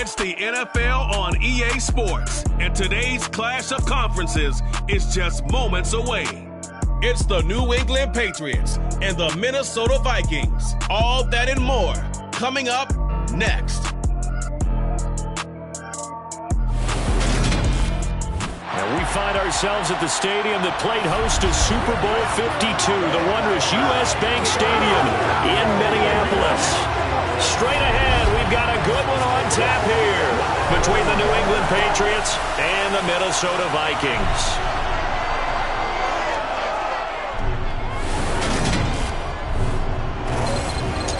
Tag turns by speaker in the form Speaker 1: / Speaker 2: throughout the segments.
Speaker 1: It's the NFL on EA Sports, and today's clash of conferences is just moments away. It's the New England Patriots and the Minnesota Vikings. All that and more coming up next.
Speaker 2: And we find ourselves at the stadium that played host to Super Bowl 52, the wondrous U.S. Bank Stadium in Minneapolis. Straight ahead, we've got a good one on tap here between the New England Patriots and the Minnesota Vikings.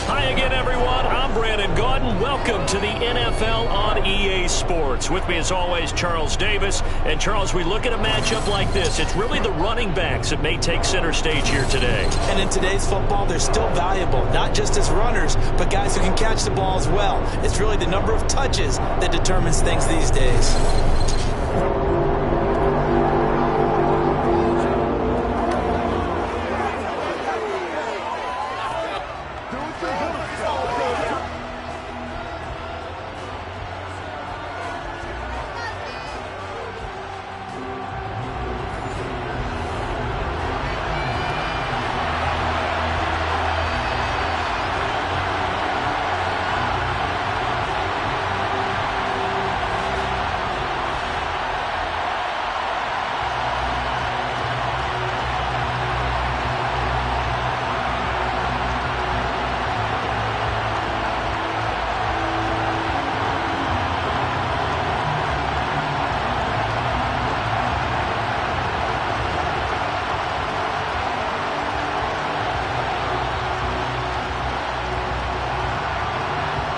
Speaker 2: Hi again, everyone. I'm Brandon Gaudin. Welcome to the NFL on EA Sports. With me, as always, Charles Davis. And, Charles, we look at a matchup like this. It's really the running backs that may take center stage here today.
Speaker 3: And in today's football, they're still valuable, not just as runners, but guys who can catch the ball as well. It's really the number of touches that determines things these days.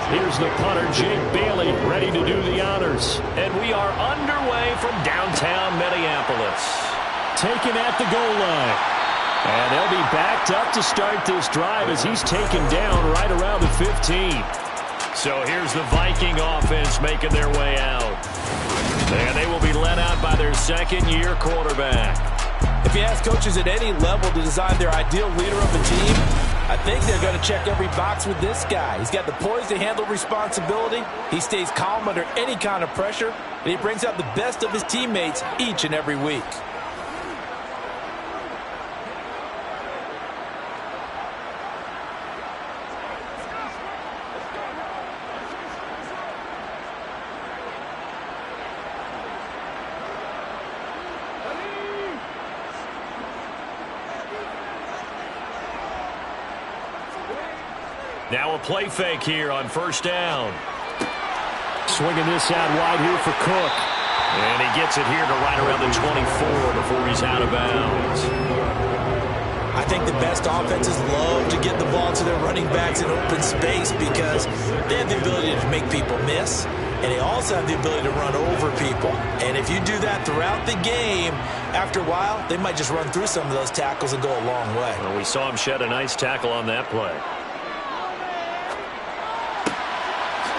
Speaker 2: Here's the punter, Jake Bailey, ready to do the honors. And we are underway from downtown Minneapolis. Taken at the goal line. And they'll be backed up to start this drive as he's taken down right around the 15. So here's the Viking offense making their way out. And they will be led out by their second-year quarterback.
Speaker 3: If you ask coaches at any level to design their ideal leader of a team, I think they're going to check every box with this guy. He's got the poise to handle responsibility. He stays calm under any kind of pressure, and he brings out the best of his teammates each and every week.
Speaker 2: Now a play fake here on first down. Swinging this out wide here for Cook. And he gets it here to right around the 24 before he's out of bounds.
Speaker 3: I think the best offenses love to get the ball to their running backs in open space because they have the ability to make people miss, and they also have the ability to run over people. And if you do that throughout the game, after a while, they might just run through some of those tackles and go a long way.
Speaker 2: Well, we saw him shed a nice tackle on that play.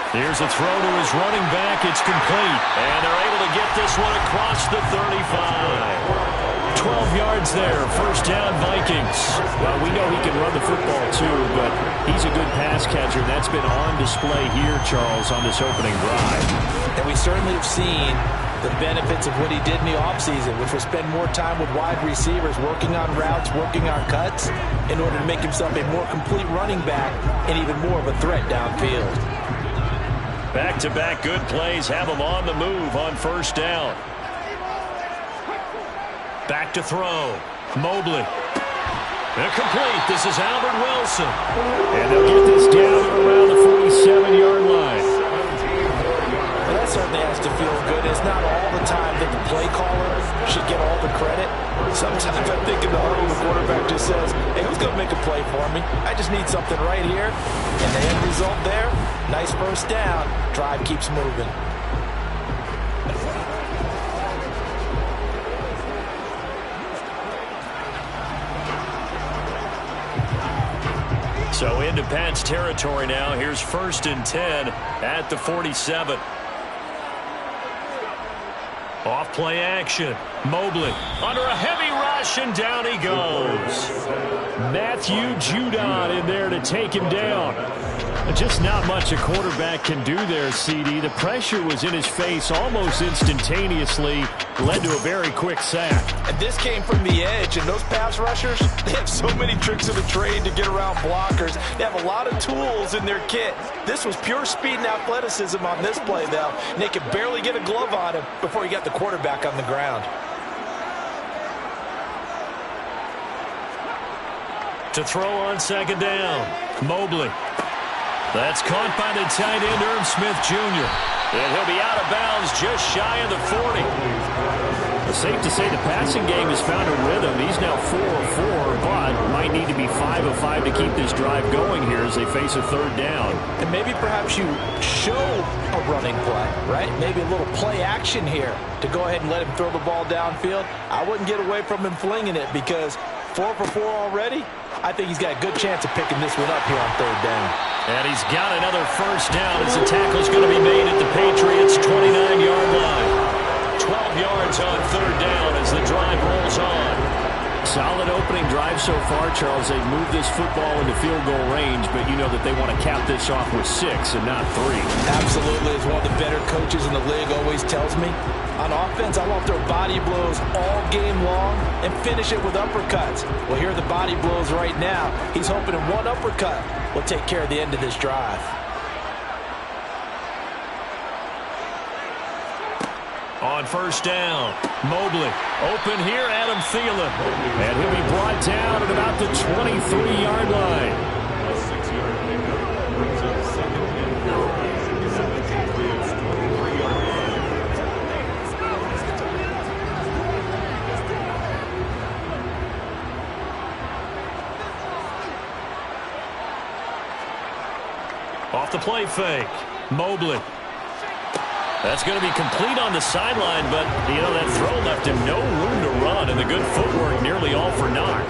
Speaker 2: Here's a throw to his running back. It's complete. And they're able to get this one across the 35. 12 yards there. First down, Vikings. Well, we know he can run the football too, but he's a good pass catcher. That's been on display here, Charles, on this opening drive.
Speaker 3: And we certainly have seen the benefits of what he did in the offseason, which was spend more time with wide receivers, working on routes, working on cuts, in order to make himself a more complete running back and even more of a threat downfield.
Speaker 2: Back-to-back good plays have him on the move on first down. Back to throw. Mobley. They're complete. This is Albert Wilson. And they'll get this down around the 47-yard line.
Speaker 3: Well, that certainly has to feel good. It's not all the time that the play caller should get all the credit. Sometimes I think in the huddle, the quarterback just says, hey, who's going to make a play for me? I just need something right here. And the end result there, nice first down. Drive keeps moving.
Speaker 2: So into Pat's territory now. Here's 1st and 10 at the 47. Off play action. Mobley under a heavy rush. rush, and down he goes. Matthew Judon in there to take him down. Just not much a quarterback can do there, CD. The pressure was in his face almost instantaneously, led to a very quick sack.
Speaker 3: And this came from the edge, and those pass rushers, they have so many tricks of the trade to get around blockers. They have a lot of tools in their kit. This was pure speed and athleticism on this play, though, and they could barely get a glove on him before he got the quarterback on the ground.
Speaker 2: To throw on second down, Mobley. That's caught by the tight end, Irv Smith Jr. And he'll be out of bounds just shy of the 40. It's safe to say the passing game has found a rhythm. He's now 4 of 4, but might need to be 5 of 5 to keep this drive going here as they face a third down.
Speaker 3: And maybe perhaps you show a running play, right? Maybe a little play action here to go ahead and let him throw the ball downfield. I wouldn't get away from him flinging it because 4 for 4 already. I think he's got a good chance of picking this one up here on third down.
Speaker 2: And he's got another first down as the tackle's going to be made at the Patriots' 29-yard line. 12 yards on third down as the drive rolls on. Solid opening drive so far, Charles. They've moved this football into field goal range, but you know that they want to cap this off with 6 and not 3.
Speaker 3: Absolutely. As one of the better coaches in the league always tells me, on offense, I want their body blows all game long and finish it with uppercuts. Well, here are the body blows right now. He's hoping in one uppercut will take care of the end of this drive.
Speaker 2: On first down, Mobley. Open here, Adam Thielen. And he'll be brought down at about the 23-yard line. Off the play fake, Mobley. That's going to be complete on the sideline, but, you know, that throw left him no room to run, and the good footwork nearly all for naught.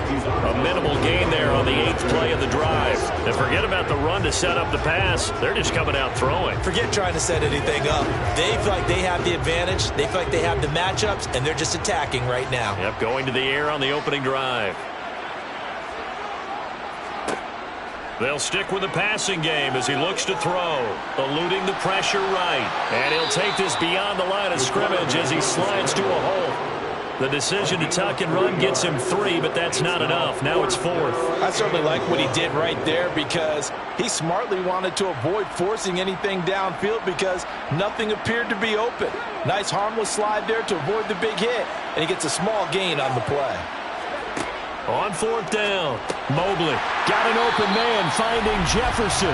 Speaker 2: A minimal gain there on the 8th play of the drive. And forget about the run to set up the pass. They're just coming out throwing.
Speaker 3: Forget trying to set anything up. They feel like they have the advantage. They feel like they have the matchups, and they're just attacking right now.
Speaker 2: Yep, going to the air on the opening drive. They'll stick with the passing game as he looks to throw, eluding the pressure right. And he'll take this beyond the line of scrimmage as he slides to a hole. The decision to tuck and run gets him 3, but that's not enough. Now it's 4th.
Speaker 3: I certainly like what he did right there because he smartly wanted to avoid forcing anything downfield because nothing appeared to be open. Nice harmless slide there to avoid the big hit, and he gets a small gain on the play.
Speaker 2: On 4th down, Mobley got an open man finding Jefferson.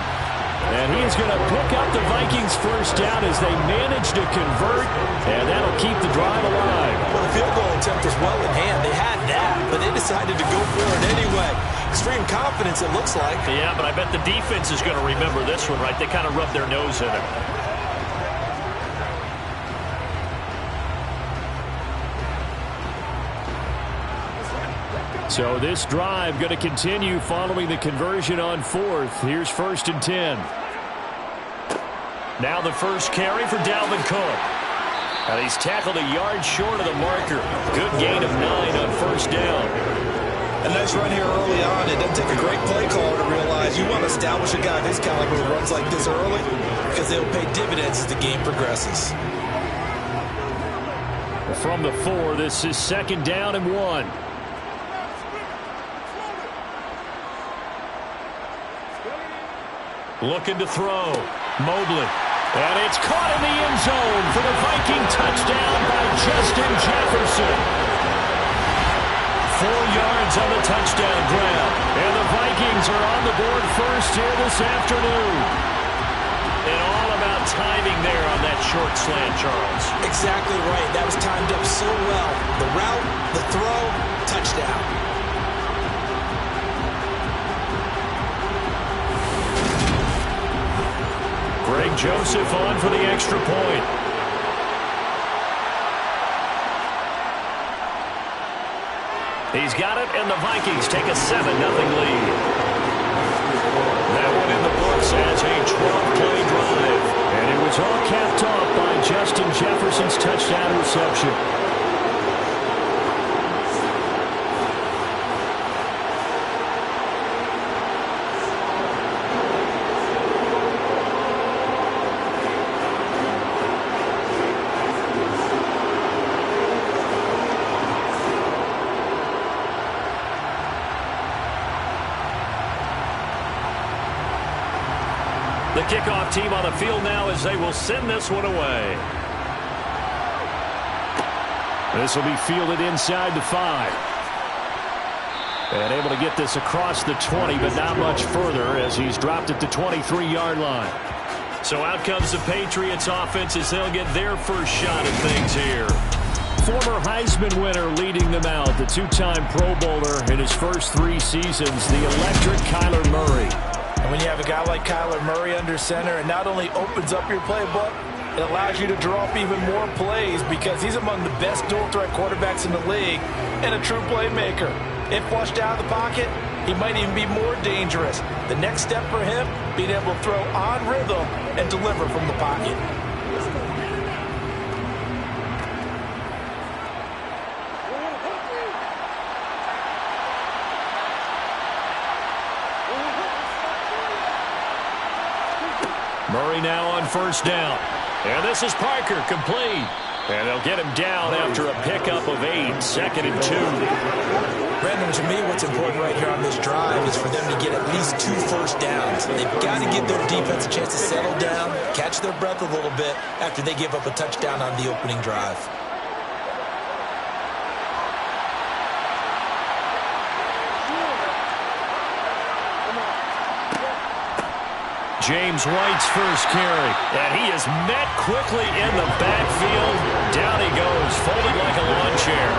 Speaker 2: And he is going to pick up the Vikings first down as they manage to convert, and that'll keep the drive alive.
Speaker 3: Well, the field goal attempt was well in hand. They had that, but they decided to go for it anyway. Extreme confidence, it looks like.
Speaker 2: Yeah, but I bet the defense is going to remember this one, right? They kind of rubbed their nose in it. So this drive going to continue following the conversion on 4th. Here's 1st and 10. Now the first carry for Dalvin Cook. And he's tackled a yard short of the marker. Good gain of 9 on first down.
Speaker 3: A nice run here early on. It doesn't take a great play caller to realize you want to establish a guy of his caliber who runs like this early because they'll pay dividends as the game progresses.
Speaker 2: From the 4, this is 2nd down and 1. Looking to throw. Mobley. And it's caught in the end zone for the Viking touchdown by Justin Jefferson. 4 yards on the touchdown grab. And the Vikings are on the board first here this afternoon. And all about timing there on that short slant, Charles.
Speaker 3: Exactly right. That was timed up so well. The route, the throw, touchdown.
Speaker 2: Greg Joseph on for the extra point. He's got it, and the Vikings take a 7-0 lead. That one in the books as a 12-play drive. And it was all capped off by Justin Jefferson's touchdown reception. The kickoff team on the field now as they will send this one away. This will be fielded inside the 5. And able to get this across the 20, but not much further as he's dropped at the 23-yard line. So out comes the Patriots offense as they'll get their first shot at things here. Former Heisman winner leading them out, the two-time Pro Bowler in his first 3 seasons, the electric Kyler Murray.
Speaker 3: And when you have a guy like Kyler Murray under center, it not only opens up your playbook, it allows you to draw up even more plays because he's among the best dual-threat quarterbacks in the league and a true playmaker. If flushed out of the pocket, he might even be more dangerous. The next step for him, being able to throw on rhythm and deliver from the pocket.
Speaker 2: Murray now on first down. And this is Parker, complete. And they'll get him down after a pickup of 8, 2nd and 2.
Speaker 3: Brandon, to me, what's important right here on this drive is for them to get at least 2 first downs. They've got to give their defense a chance to settle down, catch their breath a little bit after they give up a touchdown on the opening drive.
Speaker 2: James White's first carry. And he is met quickly in the backfield. Down he goes, folded like a lawn chair.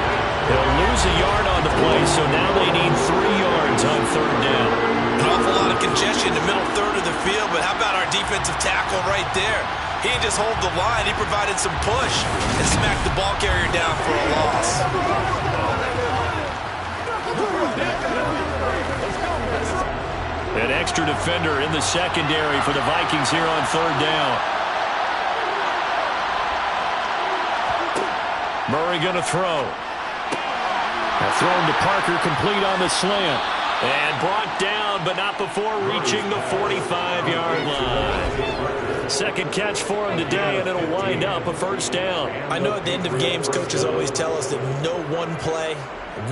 Speaker 2: He'll lose a yard on the play, so now they need 3 yards on 3rd down.
Speaker 3: An awful lot of congestion in the middle third of the field, but how about our defensive tackle right there? He didn't just hold the line, he provided some push and smacked the ball carrier down for a loss.
Speaker 2: An extra defender in the secondary for the Vikings here on 3rd down. Murray going to throw. Thrown to Parker, complete on the slant. And brought down, but not before reaching the 45-yard line. Second catch for him today, and it'll wind up a first down.
Speaker 3: I know at the end of games, coaches always tell us that no one play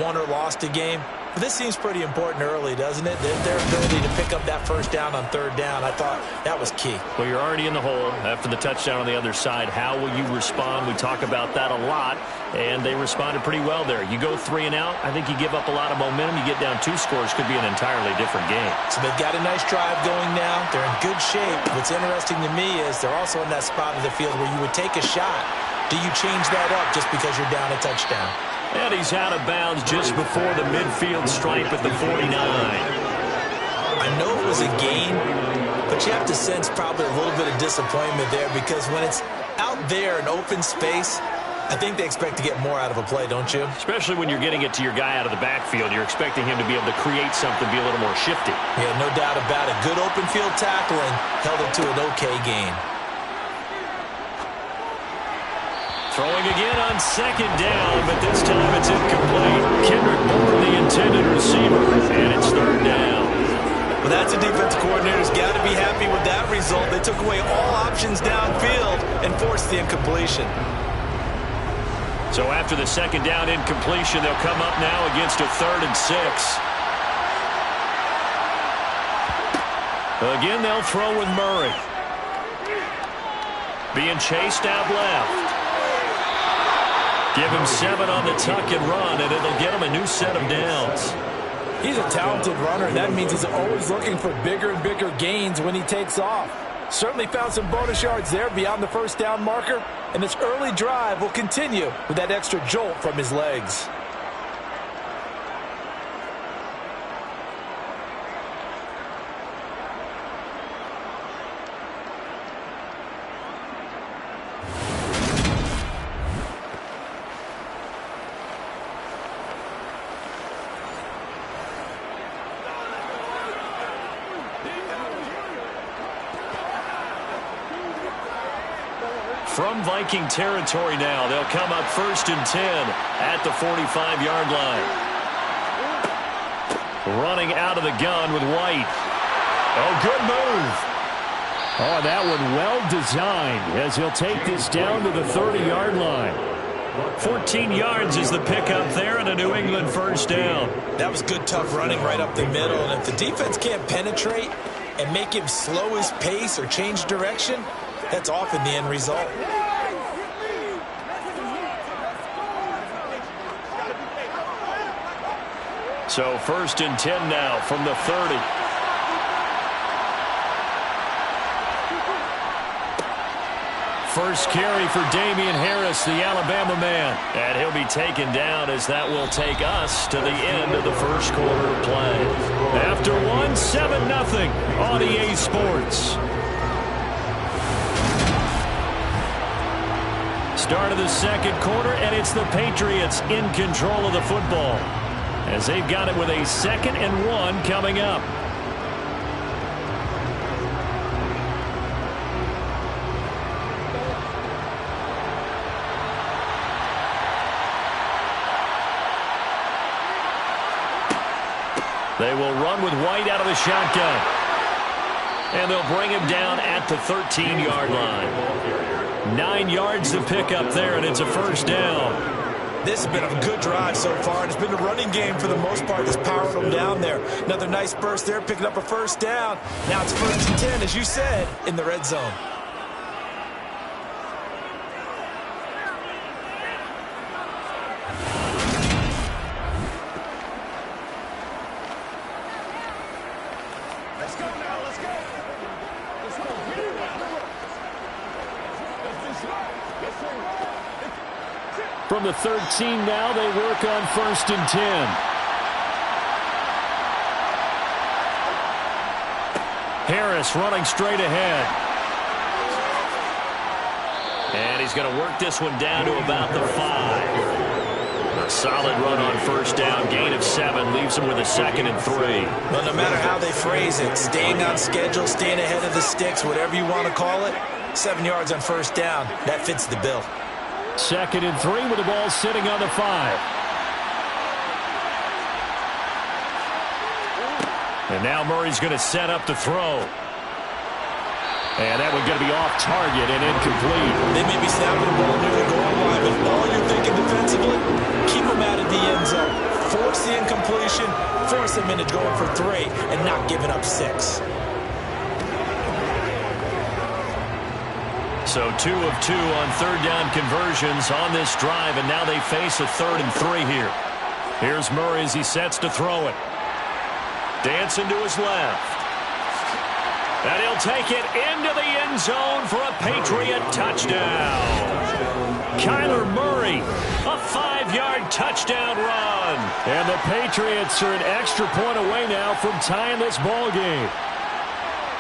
Speaker 3: won or lost a game. But this seems pretty important early, doesn't it? Their ability to pick up that first down on 3rd down, I thought that was key.
Speaker 2: Well, you're already in the hole after the touchdown on the other side. How will you respond? We talk about that a lot, and they responded pretty well there. You go 3 and out, I think you give up a lot of momentum. You get down 2 scores, could be an entirely different game.
Speaker 3: So they've got a nice drive going now. They're in good shape. What's interesting to me is they're also in that spot of the field where you would take a shot. Do you change that up just because you're down a touchdown?
Speaker 2: And he's out of bounds just before the midfield stripe at the 49.
Speaker 3: I know it was a gain, but you have to sense probably a little bit of disappointment there because when it's out there in open space, I think they expect to get more out of a play, don't you?
Speaker 2: Especially when you're getting it to your guy out of the backfield. You're expecting him to be able to create something, be a little more shifty.
Speaker 3: Yeah, no doubt about it. Good open field tackling held it to an okay gain.
Speaker 2: Throwing again on 2nd down, but this time it's incomplete. Kendrick Bourne, the intended receiver, and it's 3rd down.
Speaker 3: Well, that's a defense coordinator's got to be happy with that result. They took away all options downfield and forced the incompletion.
Speaker 2: So after the 2nd down incompletion, they'll come up now against a 3rd and 6. Again, they'll throw with Murray. Being chased out left. Give him 7 on the tuck and run, and it'll get him a new set of downs.
Speaker 4: He's a talented runner, and that means he's always looking for bigger and bigger gains when he takes off. Certainly found some bonus yards there beyond the first down marker, and this early drive will continue with that extra jolt from his legs.
Speaker 2: From Viking territory now, they'll come up 1st and 10 at the 45-yard line. Running out of the gun with White. Oh, good move. Oh, that one well designed as he'll take this down to the 30-yard line. 14 yards is the pickup there and a New England first down.
Speaker 3: That was good, tough running right up the middle. And if the defense can't penetrate, and make him slow his pace or change direction, that's often the end result.
Speaker 2: So 1st and 10 now from the 30. First carry for Damian Harris, the Alabama man. And he'll be taken down as that will take us to the end of the first quarter of play. After 7-0 on EA Sports. Start of the second quarter, and it's the Patriots in control of the football, as they've got it with a 2nd and 1 coming up. They will run with White out of the shotgun. And they'll bring him down at the 13-yard line. 9 yards to pick up there, and it's a first down.
Speaker 3: This has been a good drive so far, and it's been the running game for the most part that's powered them down there. Another nice burst there, picking up a first down. Now it's 1st and 10, as you said, in the red zone.
Speaker 2: From the 13 now, they work on 1st and 10. Harris running straight ahead. And he's going to work this one down to about the 5. A solid run on first down. Gain of 7 leaves him with a 2nd and 3.
Speaker 3: Well, no matter how they phrase it, staying on schedule, staying ahead of the sticks, whatever you want to call it, 7 yards on first down, that fits the bill.
Speaker 2: 2nd and 3 with the ball sitting on the 5. And now Murray's going to set up the throw. And that one's going to be off target and incomplete.
Speaker 3: They may be snapping the ball near the goal line, but all you're thinking defensively, keep them out of the end zone. Force the incompletion, force them into going for 3, and not giving up 6.
Speaker 2: So 2 of 2 on third down conversions on this drive, and now they face a 3rd and 3 here. Here's Murray as he sets to throw it. Dancing to his left. And he'll take it into the end zone for a Patriot touchdown. Kyler Murray, a 5-yard touchdown run. And the Patriots are an extra point away now from tying this ball game.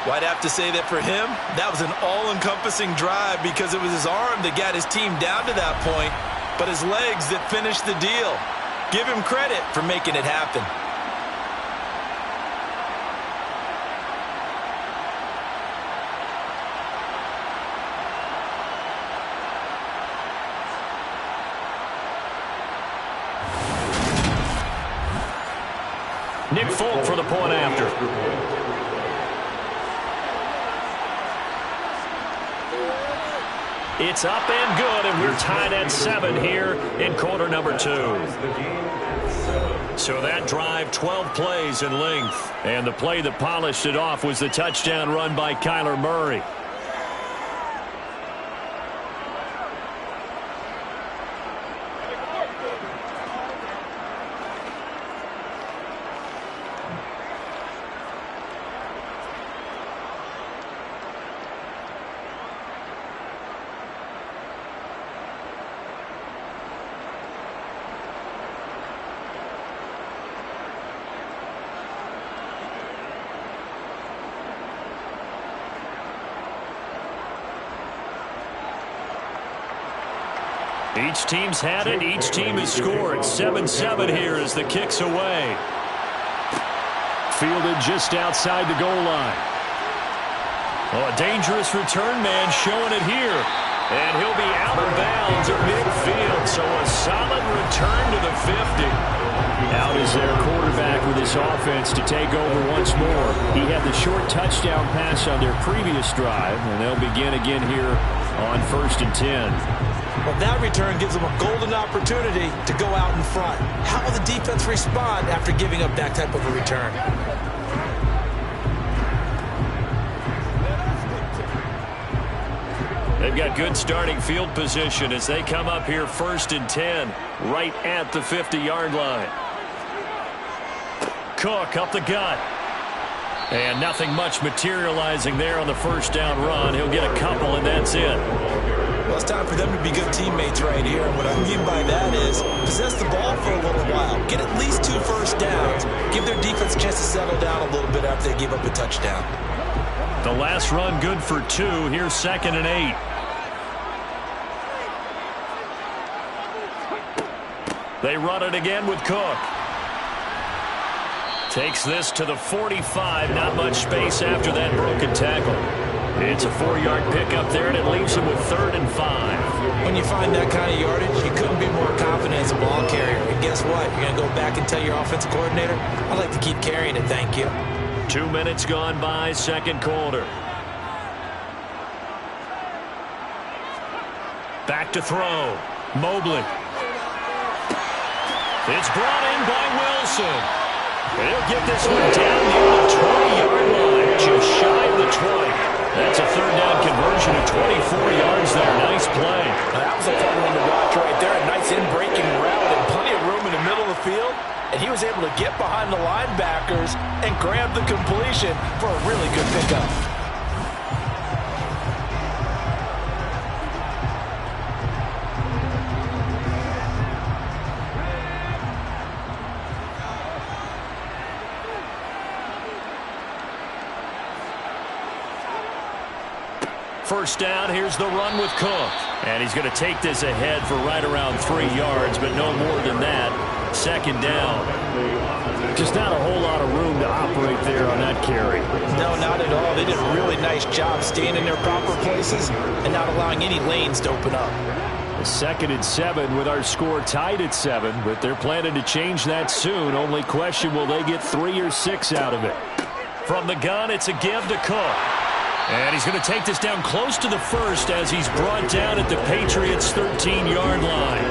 Speaker 3: Well, I'd have to say that for him, that was an all-encompassing drive because it was his arm that got his team down to that point, but his legs that finished the deal. Give him credit for making it happen.
Speaker 2: Nick Folk for the point after. It's up and good, and we're tied at 7 here in quarter number 2. So that drive, 12 plays in length. And the play that polished it off was the touchdown run by Kyler Murray. Each team's had it. Each team has scored. 7-7 here as the kick's away. Fielded just outside the goal line. Oh, a dangerous return man showing it here. And he'll be out of bounds at midfield. So a solid return to the 50. Out is their quarterback with his offense to take over once more. He had the short touchdown pass on their previous drive, and they'll begin again here on 1st and 10.
Speaker 3: Well, that return gives them a golden opportunity to go out in front. How will the defense respond after giving up that type of a return?
Speaker 2: They've got good starting field position as they come up here 1st and 10, right at the 50-yard line. Cook up the gut. And nothing much materializing there on the first down run. He'll get a couple, and that's it.
Speaker 3: Well, it's time for them to be good teammates right here. And what I mean by that is possess the ball for a little while. Get at least 2 first downs. Give their defense a chance to settle down a little bit after they give up a touchdown.
Speaker 2: The last run good for 2. Here's 2nd and 8. They run it again with Cook. Takes this to the 45. Not much space after that broken tackle. It's a 4-yard pickup there, and it leaves him with 3rd and 5.
Speaker 3: When you find that kind of yardage, you couldn't be more confident as a ball carrier. And guess what? You're going to go back and tell your offensive coordinator, I'd like to keep carrying it, thank you.
Speaker 2: 2 minutes gone by, second quarter. Back to throw. Mobley. It's brought in by Wilson. He'll get this one down near the 20-yard line, just shy of the 20. That's a 3rd down conversion of 24 yards there. Nice play.
Speaker 4: That was a fun one to watch right there. A nice in-breaking route and plenty of room in the middle of the field. And he was able to get behind the linebackers and grab the completion for a really good pickup.
Speaker 2: First down, here's the run with Cook. And he's going to take this ahead for right around 3 yards, but no more than that. 2nd down. Just not a whole lot of room to operate there on that carry.
Speaker 3: No, not at all. They did a really nice job staying in their proper places and not allowing any lanes to open up.
Speaker 2: 2nd and 7 with our score tied at 7, but they're planning to change that soon. Only question, will they get 3 or 6 out of it? From the gun, it's a give to Cook. And he's going to take this down close to the 1st as he's brought down at the Patriots' 13-yard line.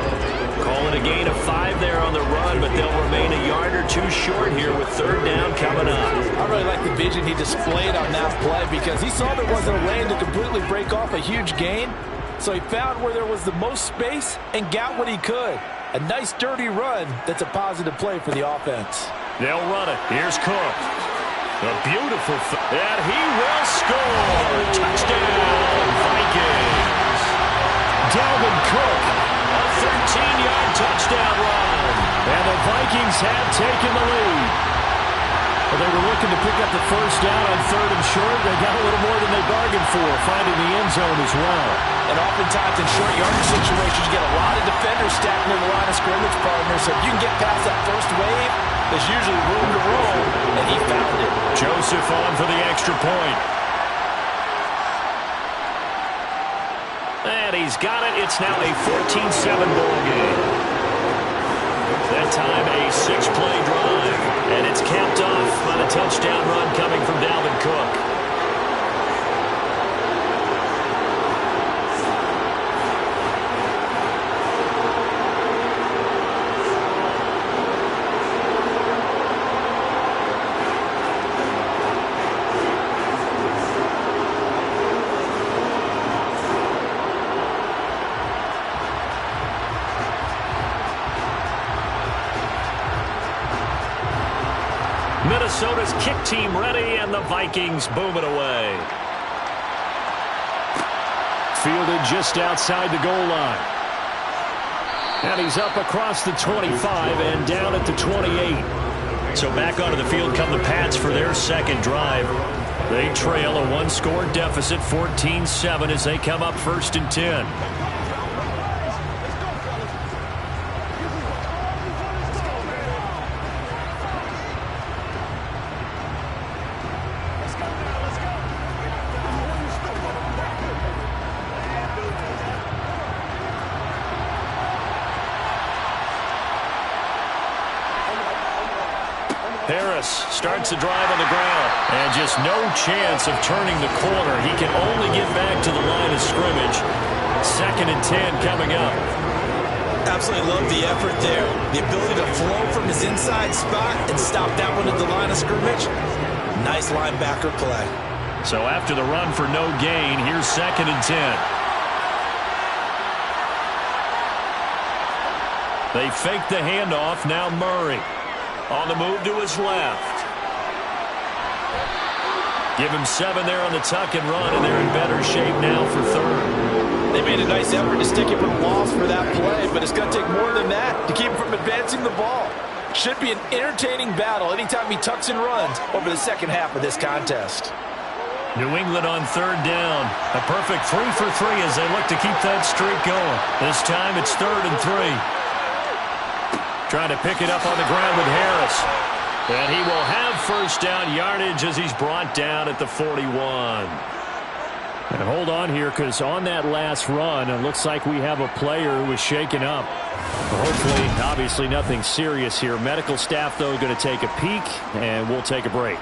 Speaker 2: Call it a gain of 5 there on the run, but they'll remain a yard or 2 short here with 3rd down coming up.
Speaker 4: I really like the vision he displayed on that play because he saw there wasn't a lane to completely break off a huge gain. So he found where there was the most space and got what he could. A nice dirty run that's a positive play for the offense.
Speaker 2: They'll run it. Here's Cook. A beautiful and he will score. Touchdown, Vikings. Dalvin Cook, a 13-yard touchdown run. And the Vikings have taken the lead. Well, they were looking to pick up the first down on 3rd and short. They got a little more than they bargained for, finding the end zone as well.
Speaker 3: And oftentimes in short yardage situations, you get a lot of defenders stacked near the line of scrimmage, partner. So if you can get past that first wave, there's usually room to roll, and he found it.
Speaker 2: Joseph on for the extra point. And he's got it. It's now a 14-7 ball game. That time a 6-play drive. And it's capped off by the touchdown run coming from Dalvin Cook. Minnesota's kick team ready, and the Vikings boom it away. Fielded just outside the goal line. And he's up across the 25 and down at the 28. So back onto the field come the Pats for their second drive. They trail a 1-score deficit, 14-7, as they come up 1st and 10. Harris starts the drive on the ground. And just no chance of turning the corner. He can only get back to the line of scrimmage. 2nd and 10 coming up.
Speaker 3: Absolutely love the effort there. The ability to flow from his inside spot and stop that one at the line of scrimmage. Nice linebacker play.
Speaker 2: So after the run for no gain, here's 2nd and 10. They fake the handoff. Now Murray on the move to his left. Give him 7 there on the tuck and run, and they're in better shape now for third.
Speaker 4: They made a nice effort to stick him with a loss for that play, but it's going to take more than that to keep him from advancing the ball. Should be an entertaining battle anytime he tucks and runs over the second half of this contest.
Speaker 2: New England on third down. A perfect 3 for 3 as they look to keep that streak going. This time it's 3rd and 3. Trying to pick it up on the ground with Harris. And he will have first down yardage as he's brought down at the 41. And hold on here, because on that last run, it looks like we have a player who was shaken up. Hopefully, obviously nothing serious here. Medical staff, though, going to take a peek, and we'll take a break.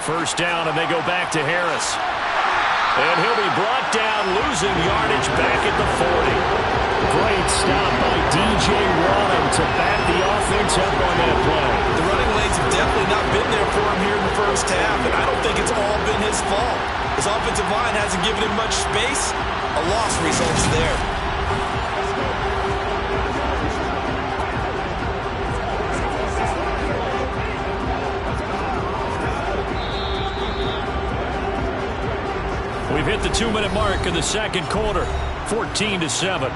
Speaker 2: First down, and they go back to Harris. And he'll be brought down, losing yardage back at the 40. Great stop by D.J. Waddle to back the offense up on that play.
Speaker 3: The running lanes have definitely not been there for him here in the first half, and I don't think it's all been his fault. His offensive line hasn't given him much space. A loss results there.
Speaker 2: We've hit the 2-minute mark in the second quarter, 14-7.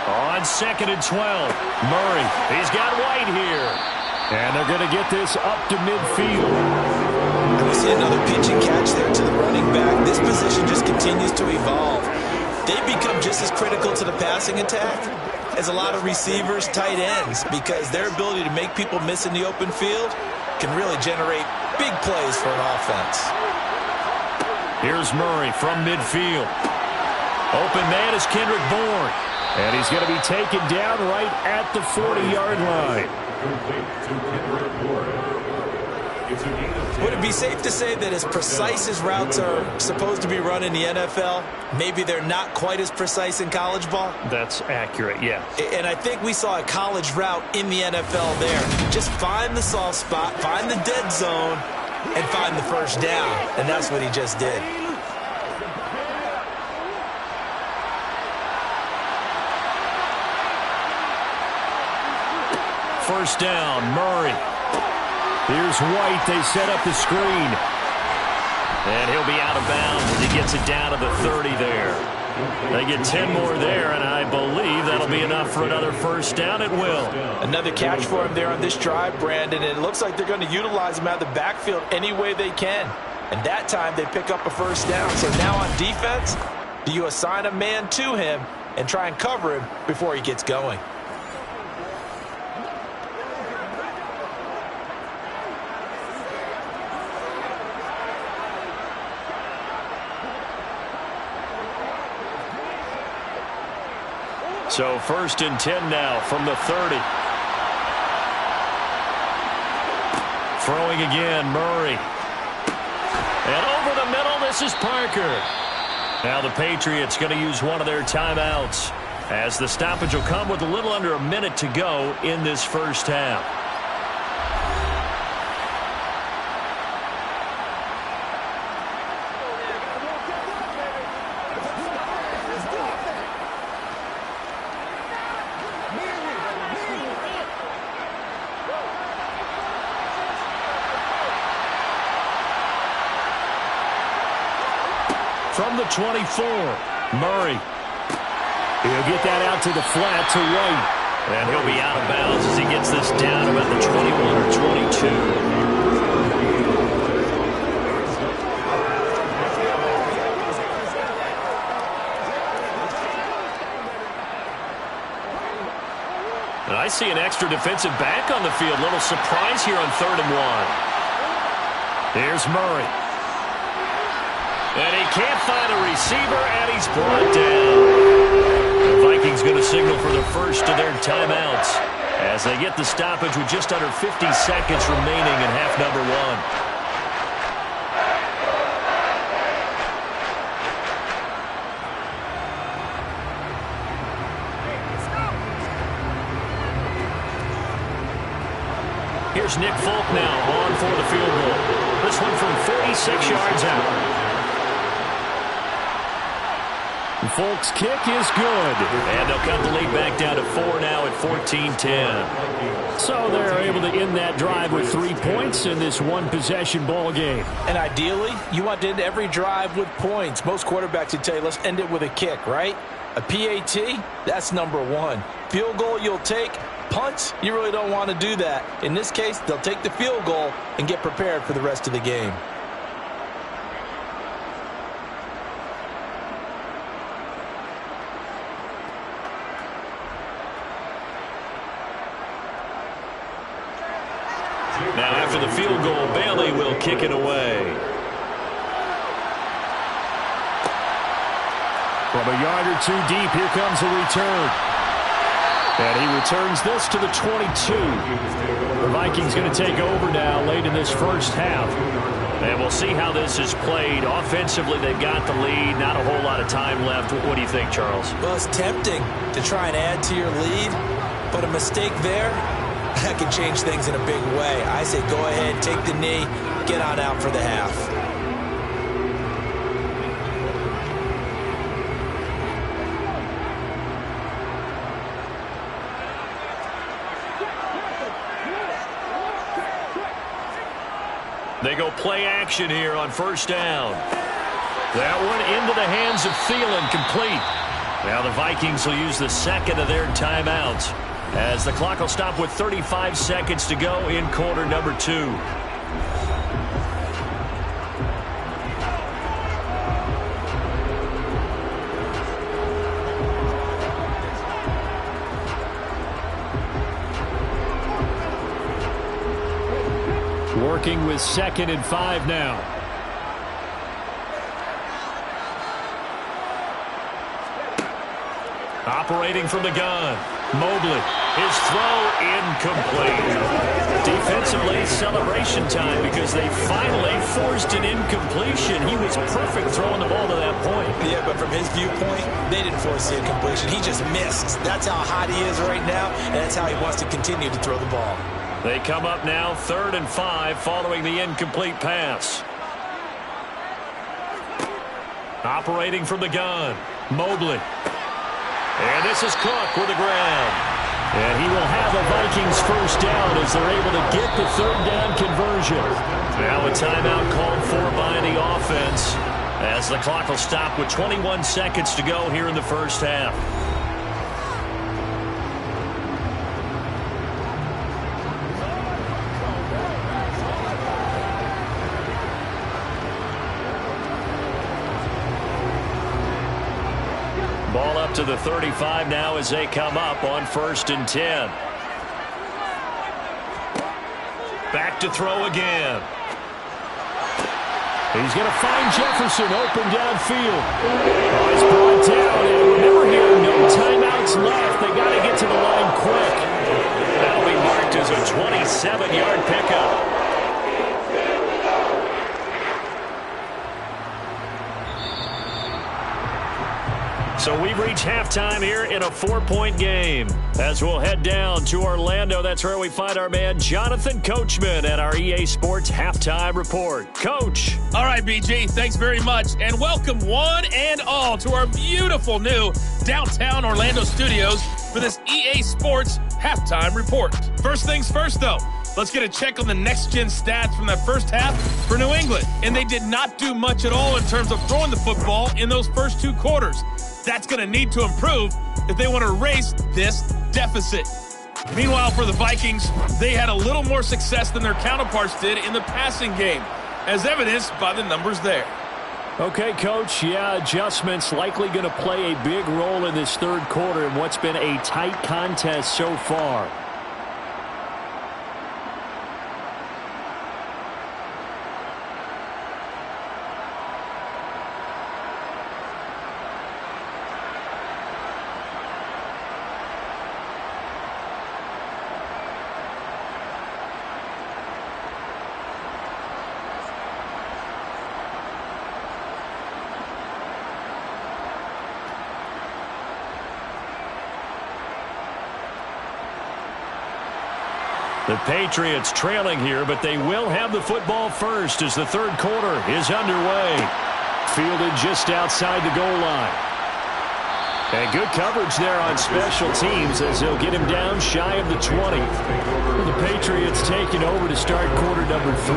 Speaker 2: On 2nd and 12, Murray, he's got White here. And they're going to get this up to midfield.
Speaker 3: And we see another pitch and catch there to the running back. This position just continues to evolve. They become just as critical to the passing attack as a lot of receivers, tight ends, because their ability to make people miss in the open field can really generate big plays for an offense.
Speaker 2: Here's Murray from midfield. Open man is Kendrick Bourne. And he's going to be taken down right at the 40-yard line.
Speaker 3: Would it be safe to say that as precise as routes are supposed to be run in the NFL, maybe they're not quite as precise in college ball?
Speaker 2: That's accurate, yeah.
Speaker 3: And I think we saw a college route in the NFL there. Just find the soft spot, find the dead zone, and find the first down. And that's what he just did.
Speaker 2: First down, Murray. Here's White. They set up the screen. And he'll be out of bounds as he gets it down to the 30 there. They get 10 more there, and I believe that'll be enough for another first down. It will.
Speaker 4: Another catch for him there on this drive, Brandon, and it looks like they're going to utilize him out of the backfield any way they can. And that time they pick up a first down. So now on defense, do you assign a man to him and try and cover him before he gets going?
Speaker 2: So 1st and 10 now from the 30. Throwing again, Murray. And over the middle, this is Parker. Now the Patriots going to use one of their timeouts, as the stoppage will come with a little under a minute to go in this first half. From the 24, Murray. He'll get that out to the flat to White. And he'll be out of bounds as he gets this down about the 21 or 22. And I I see an extra defensive back on the field. Little surprise here on 3rd and 1. Here's Murray. And he can't find a receiver, and he's brought down. The Vikings going to signal for the first of their timeouts as they get the stoppage with just under 50 seconds remaining in half number 1. Here's Nick Folk now on for the field goal. This one from 46 yards out. Folk's kick is good. And they'll cut the lead back down to 4 now at 14-10. So they're able to end that drive with 3 points in this one-possession ball game.
Speaker 4: And ideally, you want to end every drive with points. Most quarterbacks would tell you, let's end it with a kick, right? A PAT, that's number 1. Field goal you'll take. Punts, you really don't want to do that. In this case, they'll take the field goal and get prepared for the rest of the game.
Speaker 2: Now after the field goal, Bailey will kick it away. From a yard or 2 deep, here comes a return. And he returns this to the 22. The Vikings going to take over now late in this first half. And we'll see how this is played. Offensively, they've got the lead. Not a whole lot of time left. What do you think, Charles?
Speaker 3: Well, it's tempting to try and add to your lead, but a mistake there, that can change things in a big way. I say go ahead, take the knee, get on out for the half.
Speaker 2: They go play action here on first down. That one into the hands of Thielen, complete. Now the Vikings will use the second of their timeouts as the clock will stop with 35 seconds to go in quarter number 2. Working with 2nd and 5 now. Operating from the gun. Mobley. His throw incomplete. Defensively, celebration time because they finally forced an incompletion. He was perfect throwing the ball to that point.
Speaker 3: Yeah, but from his viewpoint, they didn't force the incompletion. He just missed. That's how hot he is right now, and that's how he wants to continue to throw the ball.
Speaker 2: They come up now 3rd and 5 following the incomplete pass. Operating from the gun. Mobley. And this is Cook with the ground. And he will have the Vikings first down as they're able to get the 3rd down conversion. Now a timeout called for by the offense as the clock will stop with 21 seconds to go here in the first half. Ball up to the 35 now as they come up on 1st and 10. Back to throw again. He's going to find Jefferson open downfield. Oh, he's brought down. And remember here, no timeouts left. They got to get to the line quick. That'll be marked as a 27-yard pickup. So we've reached halftime here in a 4-point game. As we'll head down to Orlando, that's where we find our man Jonathan Coachman at our EA Sports Halftime Report. Coach.
Speaker 5: All right, BG, thanks very much. And welcome one and all to our beautiful new downtown Orlando studios for this EA Sports Halftime Report. First things first, though. Let's get a check on the next-gen stats from that first half for New England. And they did not do much at all in terms of throwing the football in those first 2 quarters. That's going to need to improve if they want to erase this deficit. Meanwhile, for the Vikings, they had a little more success than their counterparts did in the passing game, as evidenced by the numbers there.
Speaker 2: Okay, Coach, yeah, adjustments likely going to play a big role in this third quarter in what's been a tight contest so far. The Patriots trailing here, but they will have the football first as the third quarter is underway. Fielded just outside the goal line. And good coverage there on special teams as they'll get him down shy of the 20. The Patriots taking over to start quarter number 3.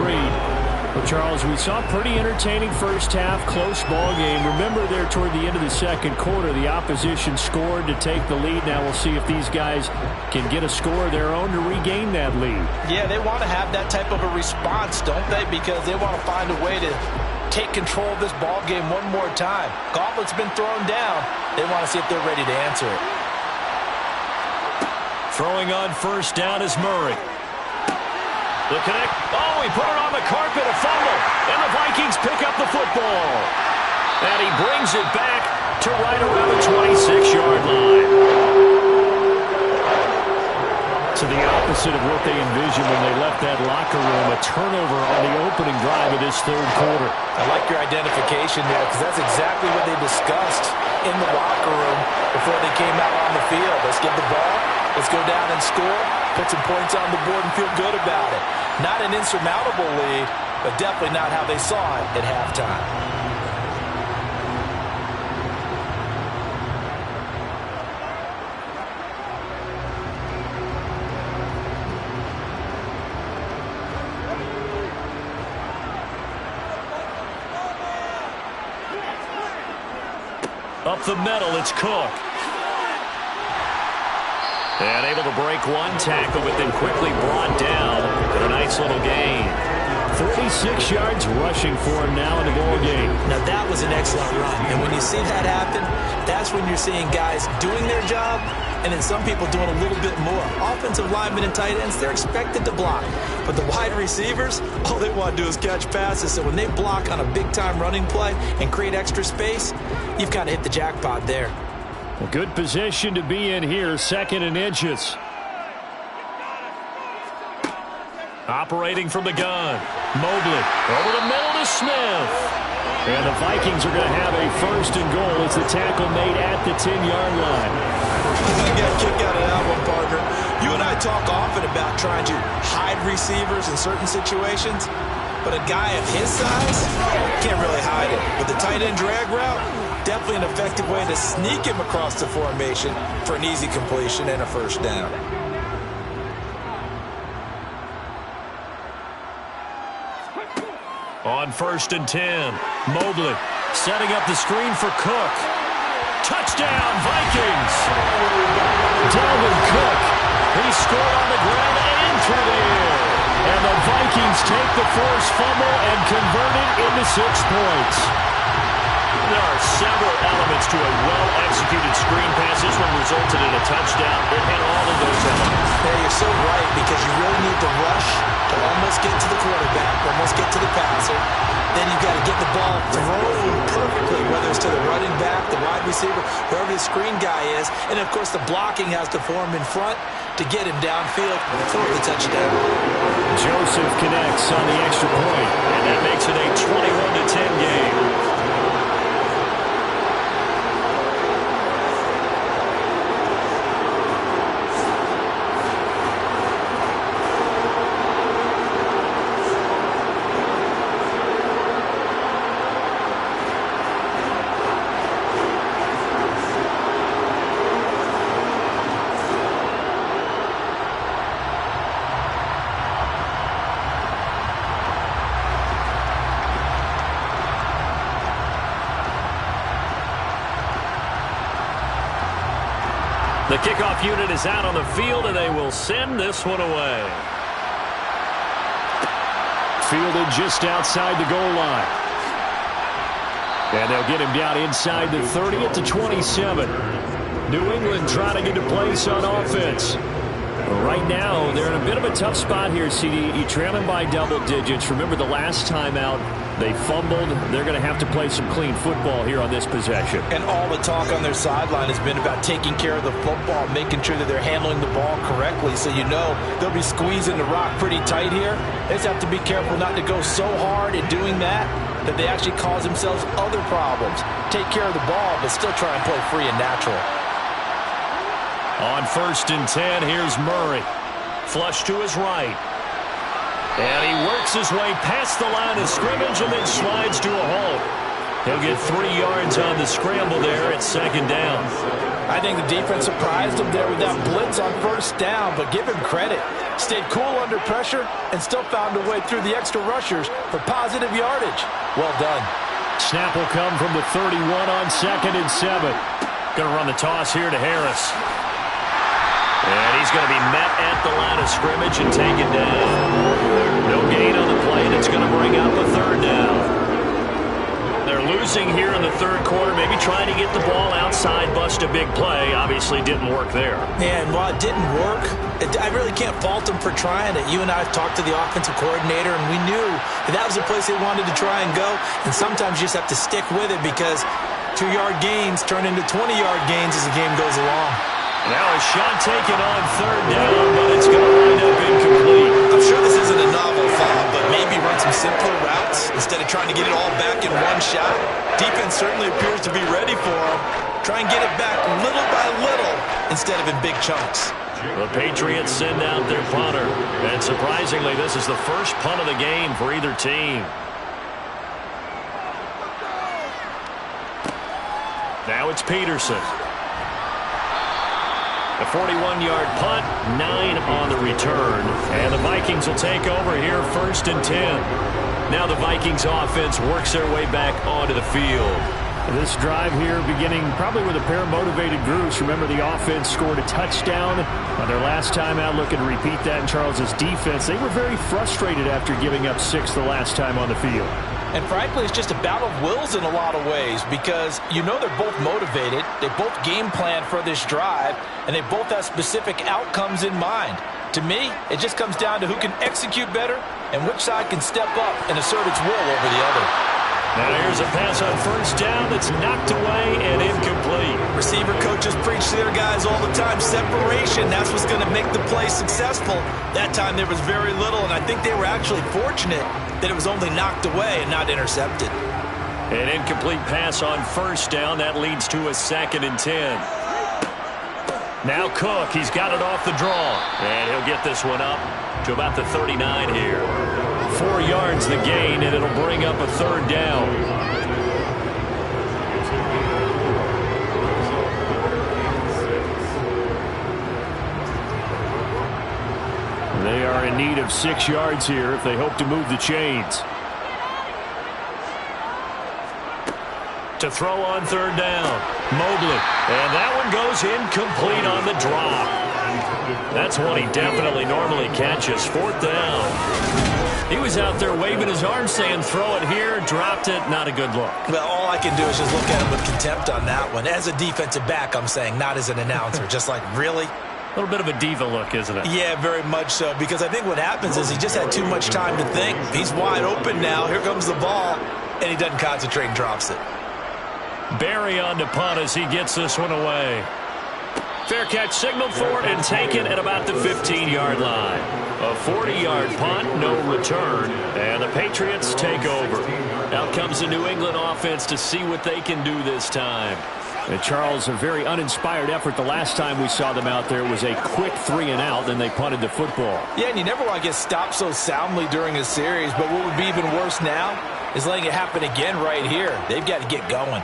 Speaker 2: Well, Charles, we saw a pretty entertaining first half, close ball game. Remember there toward the end of the second quarter, the opposition scored to take the lead. Now we'll see if these guys can get a score of their own to regain that lead.
Speaker 4: Yeah, they want to have that type of a response, don't they? Because they want to find a way to take control of this ball game one more time. Gauntlet's been thrown down. They want to see if they're ready to answer it.
Speaker 2: Throwing on first down is Murray. The connect. Oh, he put it on the carpet, a fumble. And the Vikings pick up the football. And he brings it back to right around the 26-yard line. To the opposite of what they envisioned when they left that locker room. A turnover on the opening drive of this third quarter.
Speaker 4: I like your identification there because that's exactly what they discussed in the locker room before they came out on the field. Let's get the ball. Let's go down and score. Put some points on the board and feel good about it. Not an insurmountable lead, but definitely not how they saw it at halftime.
Speaker 2: Up the middle, it's Cook. And able to break one tackle, but then quickly brought down. But a nice little gain. 46 yards rushing for him now in the ball game.
Speaker 3: Now that was an excellent run. And when you see that happen, that's when you're seeing guys doing their job and then some people doing a little bit more. Offensive linemen and tight ends, they're expected to block. But the wide receivers, all they want to do is catch passes. So when they block on a big-time running play and create extra space, you've kind of hit the jackpot there.
Speaker 2: A good position to be in here, 2nd and inches. Operating from the gun. Mobley over the middle to Smith. And the Vikings are going to have a 1st and goal as the tackle made at the 10-yard line.
Speaker 3: I got a kick out of that one, partner. You and I talk often about trying to hide receivers in certain situations, but a guy of his size can't really hide it. With the tight end drag route, definitely an effective way to sneak him across the formation for an easy completion and a 1st down.
Speaker 2: On 1st and 10, Mobley setting up the screen for Cook. Touchdown, Vikings! Dalvin Cook, he scored on the ground and through the air. And the Vikings take the forced fumble and convert it into 6 points. There are several elements to a well-executed screen pass. This one resulted in a touchdown. It had all of those elements.
Speaker 3: Yeah, you're so right, because you really need to rush to almost get to the quarterback, almost get to the passer. Then you've got to get the ball thrown perfectly, whether it's to the running back, the wide receiver, whoever the screen guy is. And, of course, the blocking has to form in front to get him downfield for the touchdown.
Speaker 2: Joseph connects on the extra point, and that makes it a 21-10 game. The kickoff unit is out on the field, and they will send this one away. Fielded just outside the goal line. And they'll get him down inside the 30 at the 27. New England trying to get a place on offense. Right now, they're in a bit of a tough spot here, CD. You trail them by double digits. Remember the last time out, they fumbled. They're going to have to play some clean football here on this possession.
Speaker 4: And all the talk on their sideline has been about taking care of the football, making sure that they're handling the ball correctly. So you know they'll be squeezing the rock pretty tight here. They just have to be careful not to go so hard in doing that they actually cause themselves other problems. Take care of the ball, but still try and play free and natural.
Speaker 2: On 1st and 10, here's Murray. Flush to his right. And he works his way past the line of scrimmage and then slides to a halt. He'll get 3 yards on the scramble there at 2nd down.
Speaker 4: I think the defense surprised him there with that blitz on 1st down, but give him credit. Stayed cool under pressure and still found a way through the extra rushers for positive yardage. Well done.
Speaker 2: Snap will come from the 31 on 2nd and 7. Going to run the toss here to Harris. And he's going to be met at the line of scrimmage and taken down. No gain on the play, and it's going to bring up a 3rd down. They're losing here in the 3rd quarter, maybe trying to get the ball outside, bust a big play. Obviously didn't work there.
Speaker 3: Yeah, and while it didn't work, I really can't fault them for trying it. You and I have talked to the offensive coordinator, and we knew that was the place they wanted to try and go. And sometimes you just have to stick with it because 2-yard gains turn into 20-yard gains as the game goes along.
Speaker 2: Now a shot taken on 3rd down, but it's going to wind up incomplete.
Speaker 3: I'm sure this isn't a novel thought, but maybe run some simpler routes instead of trying to get it all back in one shot. Defense certainly appears to be ready for him. Try and get it back little by little instead of in big chunks.
Speaker 2: The Patriots send out their punter. And surprisingly, this is the first punt of the game for either team. Now it's Peterson. A 41-yard punt, 9 on the return. And the Vikings will take over here 1st and 10. Now the Vikings offense works their way back onto the field. This drive here beginning probably with a pair of motivated groups. Remember, the offense scored a touchdown on their last time out. Looking to repeat that in Charles's defense. They were very frustrated after giving up 6 the last time on the field.
Speaker 4: And frankly, it's just a battle of wills in a lot of ways because you know they're both motivated. They both game plan for this drive, and they both have specific outcomes in mind. To me, it just comes down to who can execute better and which side can step up and assert its will over the other.
Speaker 2: Now here's a pass on 1st down that's knocked away and incomplete.
Speaker 3: Receiver coaches preach to their guys all the time. Separation, that's what's going to make the play successful. That time there was very little, and I think they were actually fortunate that it was only knocked away and not intercepted.
Speaker 2: An incomplete pass on 1st down. That leads to a 2nd and 10. Now Cook, he's got it off the draw. And he'll get this one up to about the 39 here. 4 yards the gain, and it'll bring up a 3rd down. They are in need of 6 yards here if they hope to move the chains. To throw on 3rd down. Mobley. And that one goes incomplete on the drop. That's one he definitely normally catches. 4th down. He was out there waving his arms saying throw it here, dropped it. Not a good look.
Speaker 3: Well, all I can do is just look at him with contempt on that one. As a defensive back, I'm saying, not as an announcer. Just like, really?
Speaker 2: A little bit of a diva look, isn't it?
Speaker 3: Yeah, very much so. Because I think what happens is he just had too much time to think. He's wide open now. Here comes the ball. And he doesn't concentrate and drops it.
Speaker 2: Barry on the punt as he gets this one away. Fair catch signaled for it and taken at about the 15-yard line. A 40-yard punt, no return, and the Patriots take over. Out comes the New England offense to see what they can do this time. And Charles, a very uninspired effort. The last time we saw them out there was a quick 3-and-out, then they punted the football.
Speaker 4: Yeah, and you never want to get stopped so soundly during a series, but what would be even worse now is letting it happen again right here. They've got to get going.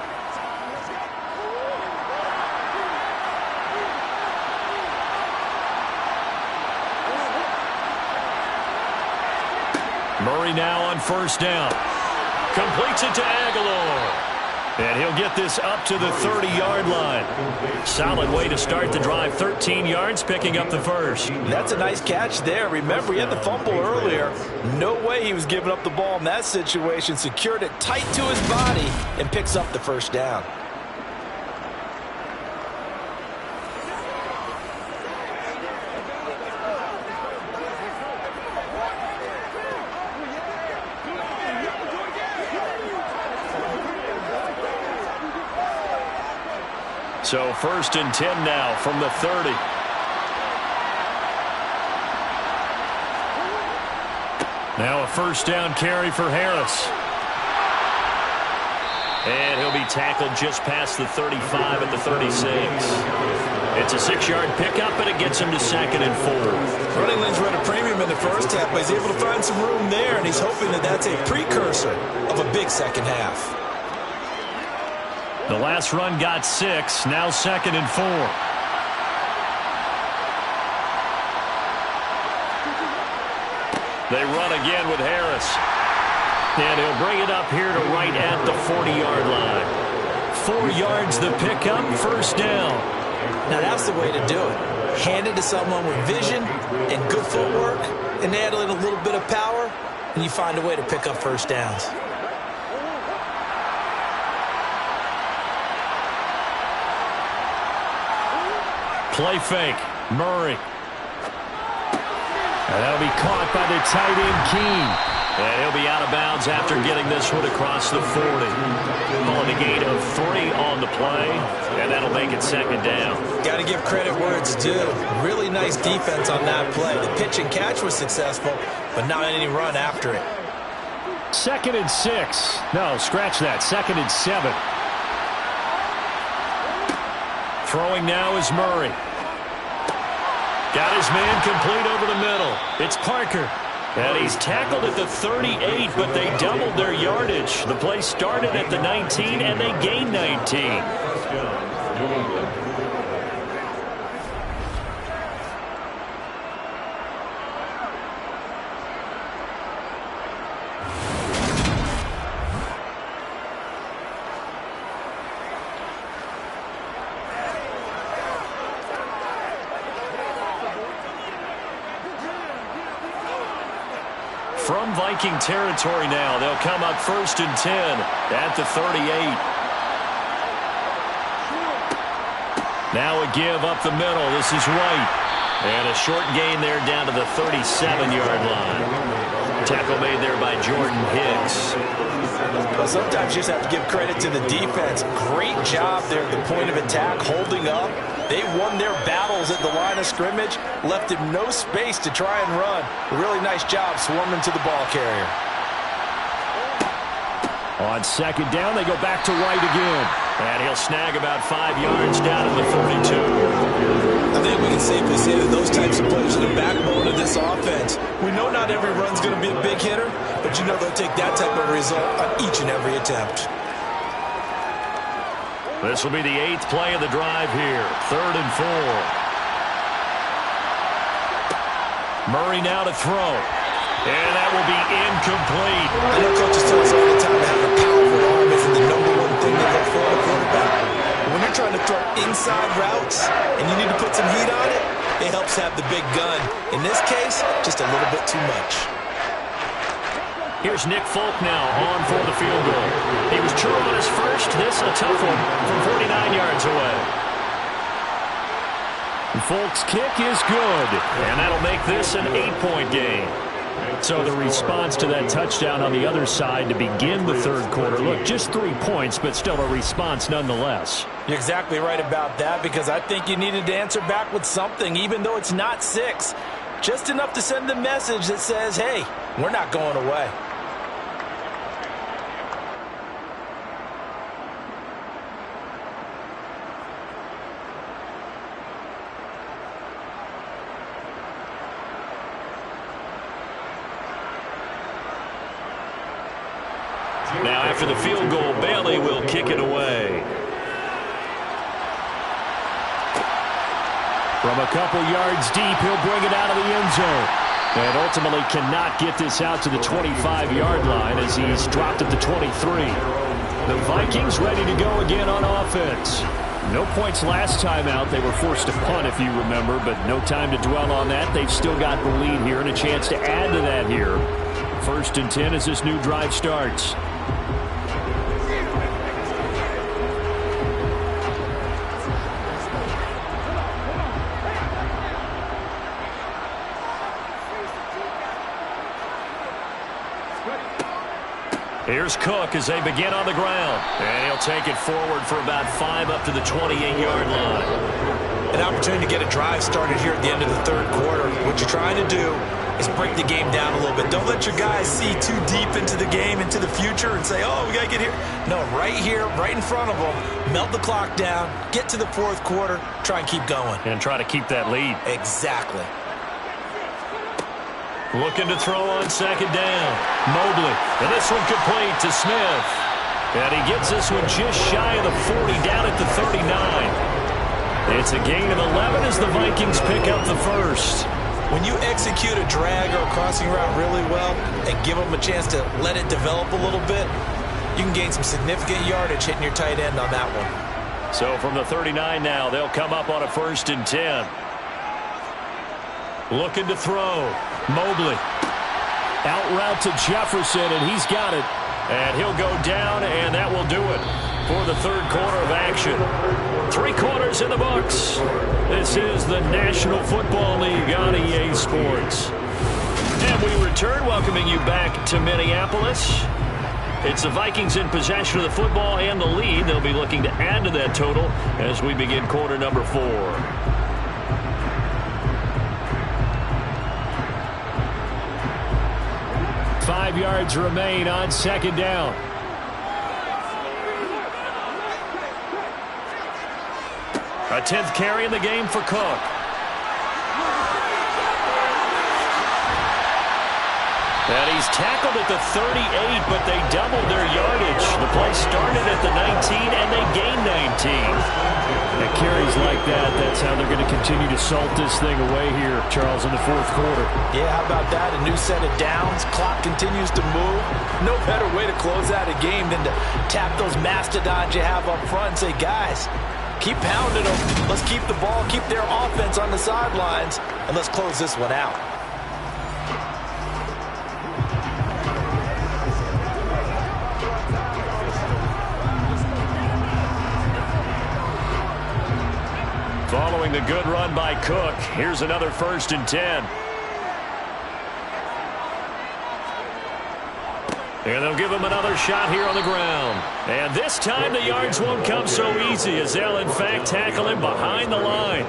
Speaker 4: Murray now on 1st down. Completes it to Aguilar. And he'll
Speaker 2: He'll get this up to the 30-yard line. Solid way to start the drive. 13 yards, picking up the first.
Speaker 4: That's a nice catch there. Remember, he had the fumble earlier. No way he was giving up the ball in that situation. Secured it tight to his body and picks up the first down.
Speaker 2: So 1st and 10 now from the 30. Now a first down carry for Harris. And he'll be tackled just past the 35 at the 36. It's a 6-yard pickup, but it gets him to 2nd and 4.
Speaker 4: Running lanes were at a premium in the first half, but he's able to find some room there, and he's hoping that that's a precursor of a big second half.
Speaker 2: The last run got 6, now 2nd and 4. They run again with Harris. And he'll bring it up here to right at the 40-yard line. 4 yards the pickup, first down.
Speaker 4: Now that's the way to do it. Hand it to someone with vision and good footwork, and add a little bit of power, and you find a way to pick up first downs.
Speaker 2: Play fake. Murray. And that'll be caught by the tight end, Keene. And he'll be out of bounds after getting this one across the 40. Calling a gain of 3 on the play, and that'll make it 2nd down.
Speaker 4: Got to give credit where it's due. Really nice defense on that play. The pitch and catch was successful, but not any run after it.
Speaker 2: 2nd and 6. No, scratch that. 2nd and 7. Throwing now is Murray. Got his man complete over the middle. It's Parker. And he's tackled at the 38, but they doubled their yardage. The play started at the 19, and they gained 19. From Viking territory now, they'll come up 1st and 10 at the 38. Now a give up the middle. This is White. And a short gain there down to the 37-yard line. Tackle made there by Jordan Hicks.
Speaker 4: Well, sometimes you just have to give credit to the defense. Great job there at the point of attack, holding up. They won their battles at the line of scrimmage, left him no space to try and run. A really nice job swarming to the ball carrier.
Speaker 2: On 2nd down, they go back to White again. And he'll snag about 5 yards down at the 42.
Speaker 4: I think we can safely say that those types of players are the backbone of this offense. We know not every run's going to be a big hitter, but you know they'll take that type of result on each and every attempt.
Speaker 2: This will be the 8th play of the drive here. 3rd and 4. Murray now to throw. And that will be incomplete.
Speaker 4: I know coaches tell us all the time to have a powerful arm isn't the #1 thing they look for in a quarterback. When you're trying to throw inside routes and you need to put some heat on it, it helps have the big gun. In this case, just a little bit too much.
Speaker 2: Here's Nick Folk now on for the field goal. He was true on his first. This a tough one from 49 yards away. Folk's kick is good, and that'll make this an 8-point game. So the response to that touchdown on the other side to begin the 3rd quarter. Look, just 3 points, but still a response nonetheless.
Speaker 4: You're exactly right about that, because I think you needed to answer back with something, even though it's not 6. Just enough to send a message that says, hey, we're not going away.
Speaker 2: Now after the field goal, Bailey will kick it away. From a couple yards deep, he'll bring it out of the end zone. And ultimately cannot get this out to the 25-yard line as he's dropped at the 23. The Vikings ready to go again on offense. No points last time out. They were forced to punt, if you remember, but no time to dwell on that. They've still got the lead here and a chance to add to that here. 1st and 10 as this new drive starts. Here's Cook as they begin on the ground. And he'll take it forward for about 5 up to the 28-yard line.
Speaker 3: An opportunity to get a drive started here at the end of the 3rd quarter. What you're trying to do is break the game down a little bit. Don't let your guys see too deep into the game, into the future, and say, oh, we got to get here. No, right here, right in front of them, melt the clock down, get to the 4th quarter, try and keep going.
Speaker 2: And try to keep that lead.
Speaker 3: Exactly.
Speaker 2: Looking to throw on 2nd down. Mobley. And this one complete to Smith. And he gets this one just shy of the 40, down at the 39. It's a gain of 11 as the Vikings pick up the first.
Speaker 3: When you execute a drag or a crossing route really well and give them a chance to let it develop a little bit, you can gain some significant yardage hitting your tight end on that one.
Speaker 2: So from the 39 now, they'll come up on a 1st and 10. Looking to throw. Mobley. Out route to Jefferson, and he's got it. And he'll go down, and that will do it for the 3rd quarter of action. 3 quarters in the books. This is the National Football League on EA Sports. And we return, welcoming you back to Minneapolis. It's the Vikings in possession of the football and the lead. They'll be looking to add to that total as we begin quarter number 4. 5 yards remain on 2nd down. A 10th carry in the game for Cook. And he's tackled at the 38, but they doubled their yardage. The play started at the 19, and they gained 19. And carries like that, that's how they're going to continue to salt this thing away here, Charles, in the 4th quarter.
Speaker 4: Yeah, how about that? A new set of downs. Clock continues to move. No better way to close out a game than to tap those mastodons you have up front and say, guys, keep pounding them. Let's keep the ball, keep their offense on the sidelines, and let's close this one out.
Speaker 2: Following the good run by Cook, here's another 1st and 10. And they'll give him another shot here on the ground. And this time the yards won't come so easy as they'll in fact tackle him behind the line.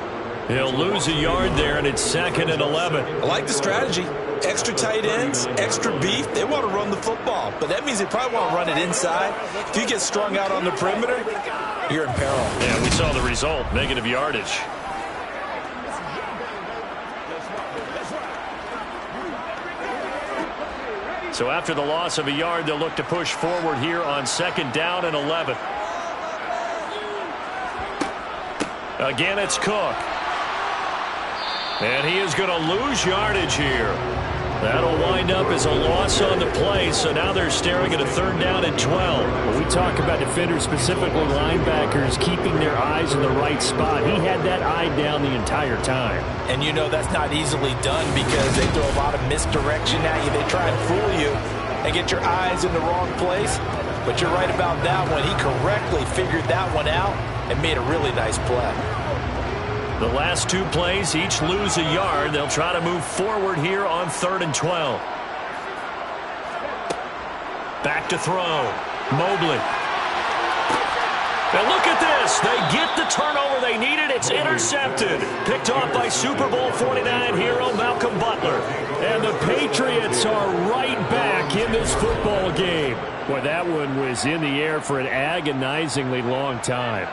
Speaker 2: He'll lose a yard there, and it's 2nd and 11.
Speaker 3: I like the strategy. Extra tight ends, extra beef. They want to run the football, but that means they probably want to run it inside. If you get strung out on the perimeter, you're in peril.
Speaker 2: Yeah, we saw the result, negative yardage. So after the loss of a yard, they'll look to push forward here on 2nd down and 11. Again, it's Cook. And he is going to lose yardage here. That'll wind up as a loss on the play, so now they're staring at a 3rd down and 12. When we talk about defenders, specifically linebackers, keeping their eyes in the right spot, he had that eye down the entire time.
Speaker 4: And you know that's not easily done because they throw a lot of misdirection at you. They try and fool you and get your eyes in the wrong place. But you're right about that one. He correctly figured that one out and made a really nice play.
Speaker 2: The last 2 plays each lose a yard. They'll try to move forward here on 3rd and 12. Back to throw. Mobley. And look at this. They get the turnover they needed. It's intercepted. Picked off by Super Bowl 49 hero Malcolm Butler. And the Patriots are right back in this football game. Boy, that one was in the air for an agonizingly long time.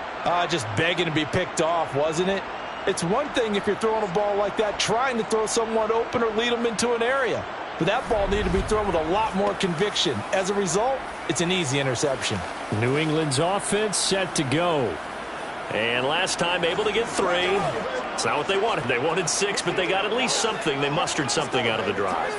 Speaker 4: Just begging to be picked off, wasn't it? It's one thing if you're throwing a ball like that, trying to throw someone open or lead them into an area. But that ball needed to be thrown with a lot more conviction. As a result, it's an easy interception.
Speaker 2: New England's offense set to go. And last time able to get 3. It's not what they wanted. They wanted 6, but they got at least something. They mustered something out of the drive.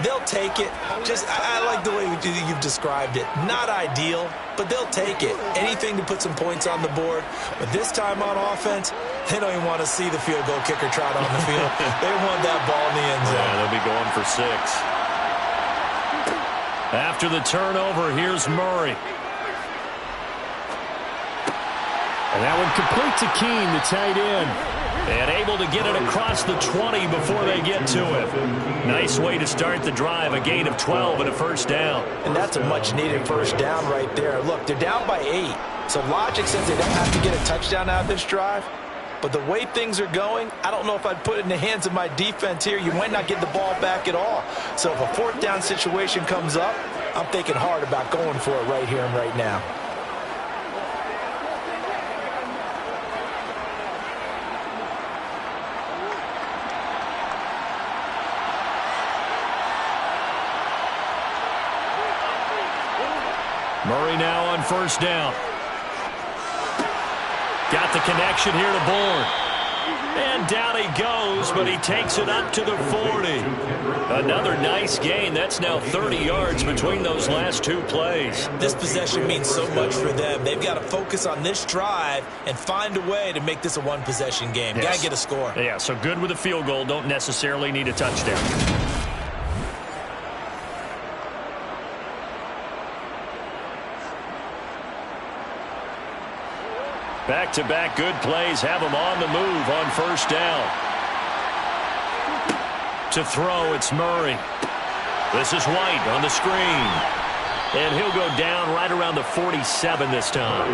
Speaker 3: They'll take it. I like the way you've described it. Not ideal, but they'll take it. Anything to put some points on the board. But this time on offense, they don't even want to see the field goal kicker trot on the field. They want that ball in the end zone.
Speaker 2: Yeah, they'll be going for 6. After the turnover, here's Murray. And that one complete to Keene, the tight end. And able to get it across the 20 before they get to it. Nice way to start the drive, a gain of 12 and a first down.
Speaker 3: And that's a much-needed first down right there. Look, they're down by 8. So logic says they don't have to get a touchdown out of this drive. But the way things are going, I don't know if I'd put it in the hands of my defense here. You might not get the ball back at all. So if a fourth down situation comes up, I'm thinking hard about going for it right here and right now.
Speaker 2: Murray now on first down. Got the connection here to Bourne. And down he goes, but he takes it up to the 40. Another nice gain. That's now 30 yards between those last 2 plays.
Speaker 3: This possession means so much for them. They've got to focus on this drive and find a way to make this a one-possession game.
Speaker 2: Yes.
Speaker 3: Got to get a score.
Speaker 2: Yeah, so good with a field goal. Don't necessarily need a touchdown. Back-to-back good plays have him on the move on first down. To throw, it's Murray. This is White on the screen. And he'll go down right around the 47 this time.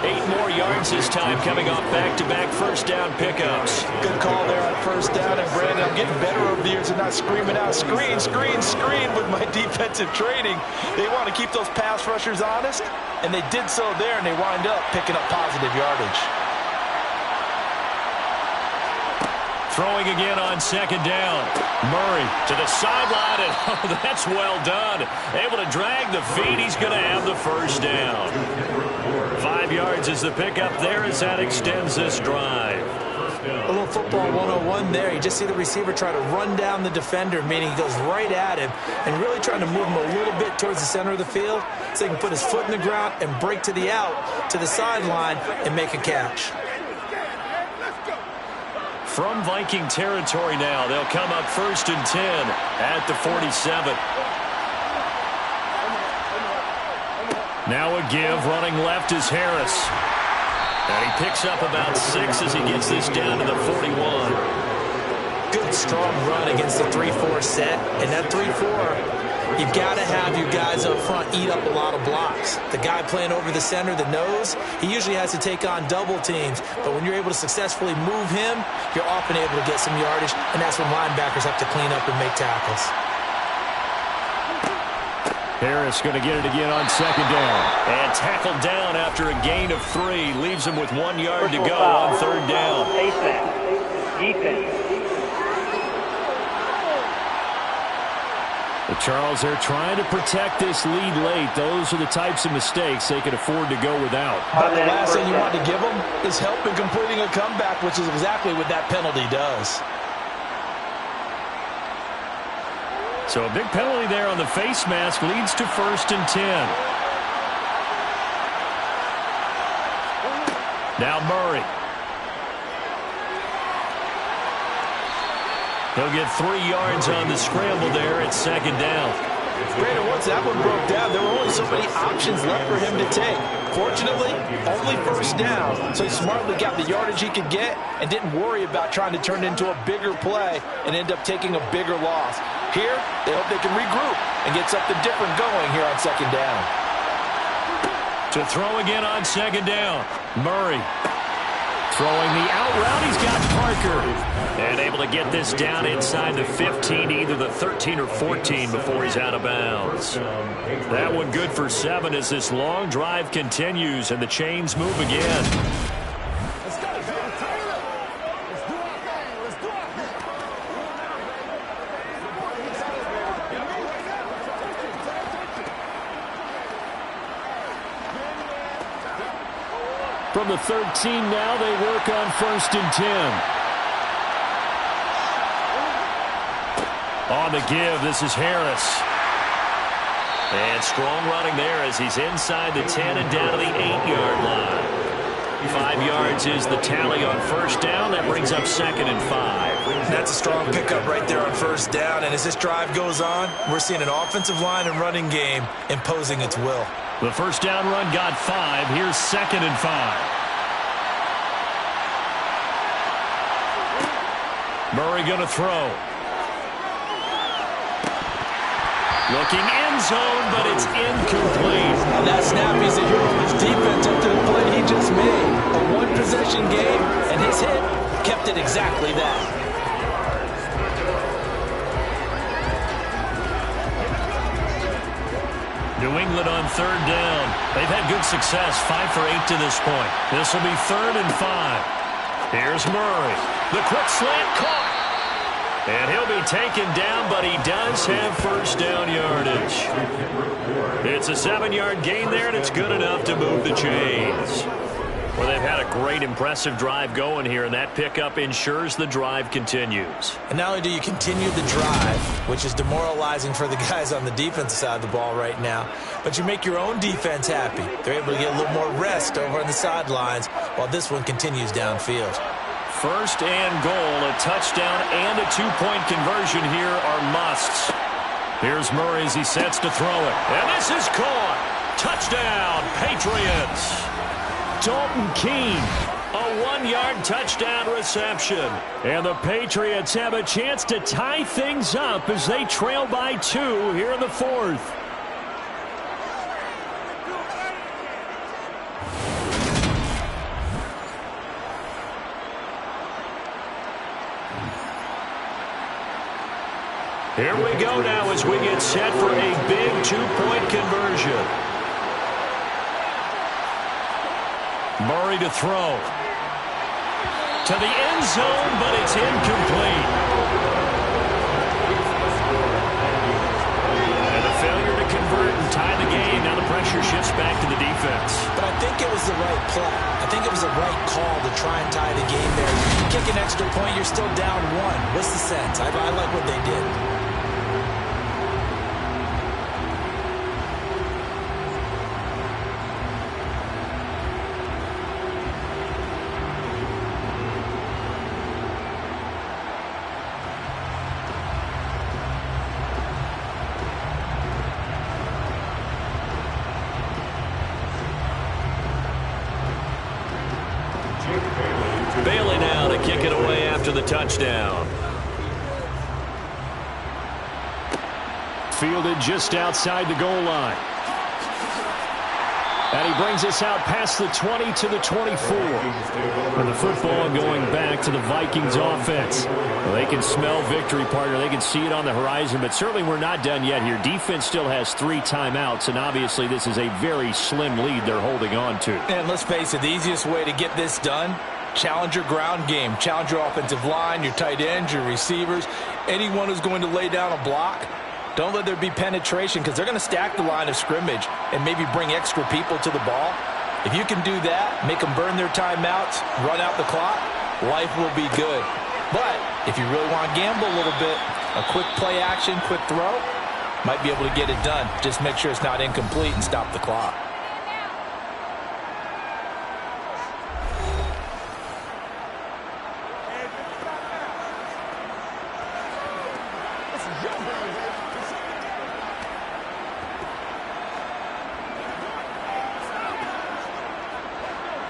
Speaker 2: 8 more yards this time coming off back-to-back first down pickups.
Speaker 3: Good call there on first down. And Brandon, I'm getting better over the years and not screaming out, screen, screen, screen with my defensive training. They want to keep those pass rushers honest, and they did so there, and they wind up picking up positive yardage.
Speaker 2: Throwing again on second down. Murray to the sideline, and oh, that's well done. Able to drag the feet. He's going to have the first down. 5 yards is the pickup there as that extends this drive.
Speaker 3: A little football 101 there. You just see the receiver try to run down the defender, meaning he goes right at him and really trying to move him a little bit towards the center of the field so he can put his foot in the ground and break to the out, to the sideline, and make a catch.
Speaker 2: From Viking territory now, they'll come up 1st and 10 at the 47. Now a give, running left is Harris. And he picks up about 6 as he gets this down to the 41.
Speaker 3: Good, strong run against the 3-4 set. And that 3-4, you've got to have your guys up front eat up a lot of blocks. The guy playing over the center, the nose, he usually has to take on double teams. But when you're able to successfully move him, you're often able to get some yardage. And that's when linebackers have to clean up and make tackles.
Speaker 2: Harris going to get it again on second down. And tackled down after a gain of 3. Leaves him with 1 yard to go on third down. The Charles, they're trying to protect this lead late. Those are the types of mistakes they can afford to go without.
Speaker 3: But the last thing you want to give them is help in completing a comeback, which is exactly what that penalty does.
Speaker 2: So a big penalty there on the face mask leads to 1st and 10. Now Murray. He'll get 3 yards on the scramble there at second down.
Speaker 3: Brandon, once that one broke down, there were only so many options left for him to take. Fortunately, only first down, so he smartly got the yardage he could get and didn't worry about trying to turn it into a bigger play and end up taking a bigger loss. Here, they hope they can regroup and get something different going here on second down.
Speaker 2: To throw again on second down, Murray. Throwing the out route, he's got Parker. And able to get this down inside the 15, either the 13 or 14 before he's out of bounds. That one good for 7 as this long drive continues and the chains move again. From the 13 now, they work on 1st and 10. On the give, this is Harris. And strong running there as he's inside the 10 and down to the 8-yard line. 5 yards is the tally on first down. That brings up 2nd and 5.
Speaker 3: That's a strong pickup right there on first down. And as this drive goes on, we're seeing an offensive line and running game imposing its will.
Speaker 2: The first down run got 5. Here's 2nd and 5. Murray going to throw. Looking end zone, but it's incomplete.
Speaker 4: On that snap, he's a hero of his defense up to the play he just made. A one-possession game, and his hit kept it exactly that.
Speaker 2: New England on 3rd down. They've had good success, 5 for 8 to this point. This will be 3rd and 5. Here's Murray. The quick slant caught. And he'll be taken down, but he does have first down yardage. It's a 7-yard gain there, and it's good enough to move the chains. Well, they've had a great, impressive drive going here, and that pickup ensures the drive continues.
Speaker 3: And not only do you continue the drive, which is demoralizing for the guys on the defensive side of the ball right now, but you make your own defense happy. They're able to get a little more rest over on the sidelines while this one continues downfield.
Speaker 2: 1st and goal, a touchdown and a 2-point conversion here are musts. Here's Murray as he sets to throw it. And this is caught. Touchdown, Patriots. Dalton Keene, a 1-yard touchdown reception. And the Patriots have a chance to tie things up as they trail by 2 here in the 4th. Here we go now as we get set for a big 2-point conversion. Murray to throw. To the end zone, but it's incomplete. And a failure to convert and tie the game. Now the pressure shifts back to the defense.
Speaker 3: But I think it was the right play. I think it was the right call to try and tie the game there. You kick an extra point, you're still down 1. What's the sense? I like what they did.
Speaker 2: Bailey now to kick it away after the touchdown. Fielded just outside the goal line. And he brings us out past the 20 to the 24. And the football going back to the Vikings offense. Well, they can smell victory, partner. They can see it on the horizon, but certainly we're not done yet here. Defense still has 3 timeouts, and obviously this is a very slim lead they're holding on to.
Speaker 4: And let's face it, the easiest way to get this done, challenge your ground game. Challenge your offensive line, your tight ends, your receivers, anyone who's going to lay down a block. Don't let there be penetration because they're going to stack the line of scrimmage and maybe bring extra people to the ball. If you can do that, make them burn their timeouts, run out the clock, life will be good. But if you really want to gamble a little bit, a quick play action, quick throw, might be able to get it done. Just make sure it's not incomplete and stop the clock.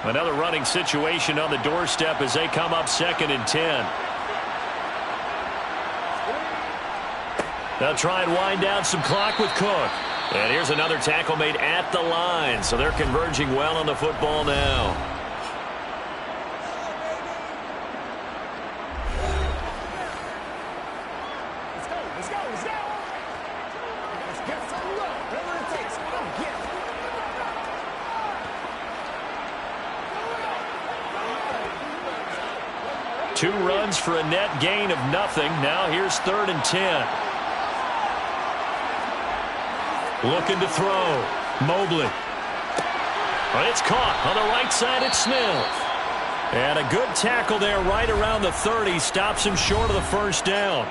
Speaker 2: Another running situation on the doorstep as they come up 2nd and 10. They'll try and wind down some clock with Cook. And here's another tackle made at the line. So they're converging well on the football now. Two runs for a net gain of nothing. Now here's 3rd and 10. Looking to throw. Mobley. But it's caught on the right side at Smith. And a good tackle there right around the 30. Stops him short of the first down.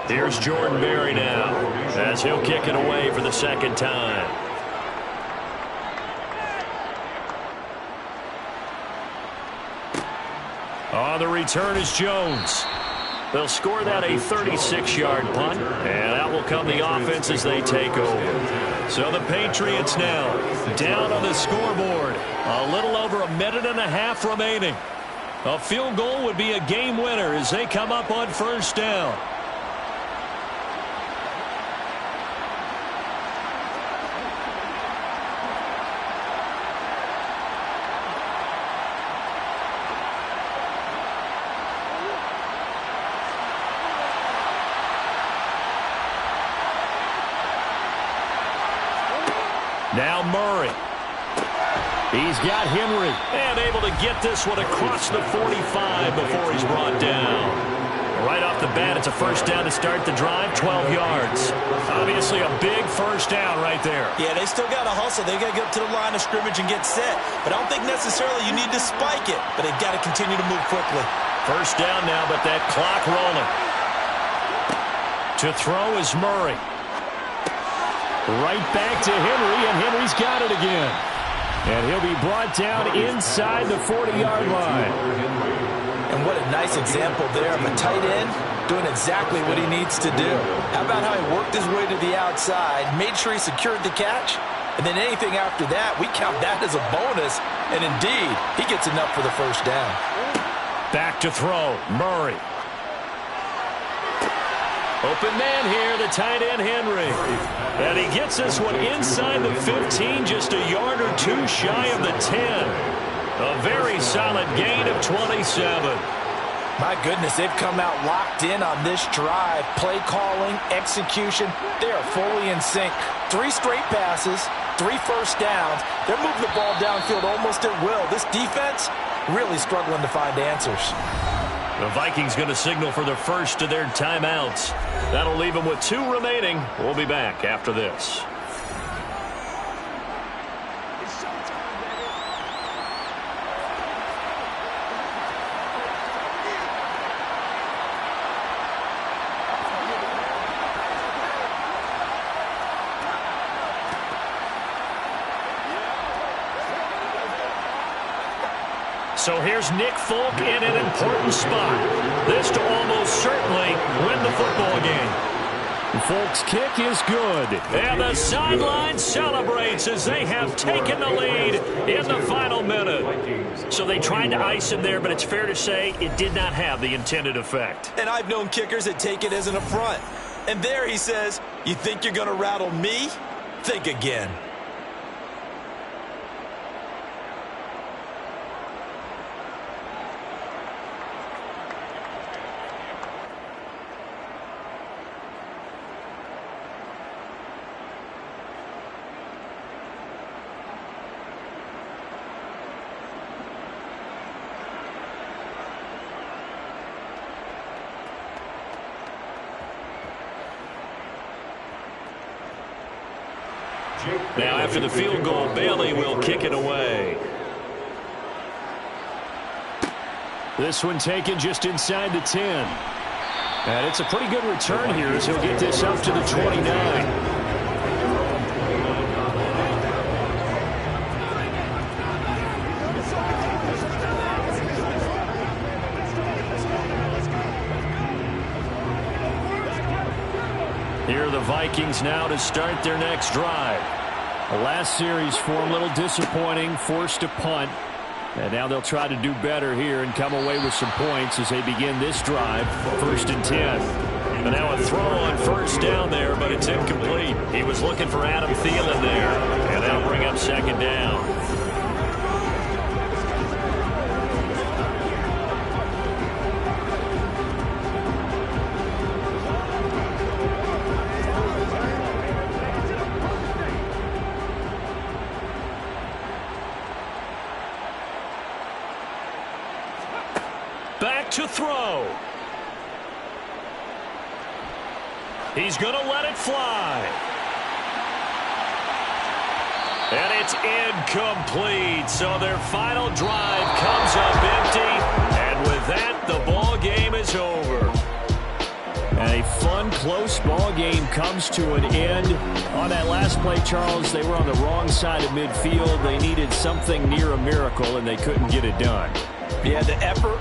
Speaker 2: Here's Jordan Berry now, as he'll kick it away for the second time. On the return is Jones. They'll score that a 36-yard punt, and out will come the offense as they take over. So the Patriots now down on the scoreboard. A little over a minute and a half remaining. A field goal would be a game winner as they come up on first down. Now Murray. He's got Henry. And able to get this one across the 45 before he's brought down. Right off the bat, it's a first down to start the drive, 12 yards. Obviously a big first down right there.
Speaker 3: Yeah, they still got to hustle. They got to get up to the line of scrimmage and get set. But I don't think necessarily you need to spike it. But they've got to continue to move quickly.
Speaker 2: First down now, but that clock rolling. To throw is Murray. Right back to Henry, and Henry's got it again. And he'll be brought down inside the 40-yard line.
Speaker 4: And what a nice example there of a tight end doing exactly what he needs to do. How about how he worked his way to the outside, made sure he secured the catch, and then anything after that, we count that as a bonus. And indeed, he gets enough for the first down.
Speaker 2: Back to throw, Murray. Open man here, the tight end Henry. And he gets this one inside the 15, just a yard or two shy of the 10. A very solid gain of 27.
Speaker 4: My goodness, they've come out locked in on this drive. Play calling, execution, they are fully in sync. 3 straight passes, 3 first downs. They're moving the ball downfield almost at will. This defense really struggling to find answers.
Speaker 2: The Vikings going to signal for the first of their timeouts. That'll leave them with 2 remaining. We'll be back after this. So here's Nick Folk in an important spot. This to almost certainly win the football game. Folk's kick is good. And the sideline celebrates as they have taken the lead in the final minute. So they tried to ice him there, but it's fair to say it did not have the intended effect.
Speaker 3: And I've known kickers that take it as an affront. And there he says, you think you're going to rattle me? Think again.
Speaker 2: Now after the field goal, Bailey will kick it away. This one taken just inside the 10. And it's a pretty good return here as he'll get this up to the 29. Here are the Vikings now to start their next drive. The last series for them a little disappointing, forced to punt. And now they'll try to do better here and come away with some points as they begin this drive, 1st and 10. And now a throw on first down there, but it's incomplete. He was looking for Adam Thielen there, and that'll bring up 2nd down. Back to throw. He's going to let it fly. And it's incomplete. So their final drive comes up empty. And with that, the ball game is over. And a fun, close ball game comes to an end. On that last play, Charles, they were on the wrong side of midfield. They needed something near a miracle, and they couldn't get it done.
Speaker 4: Yeah, the effort,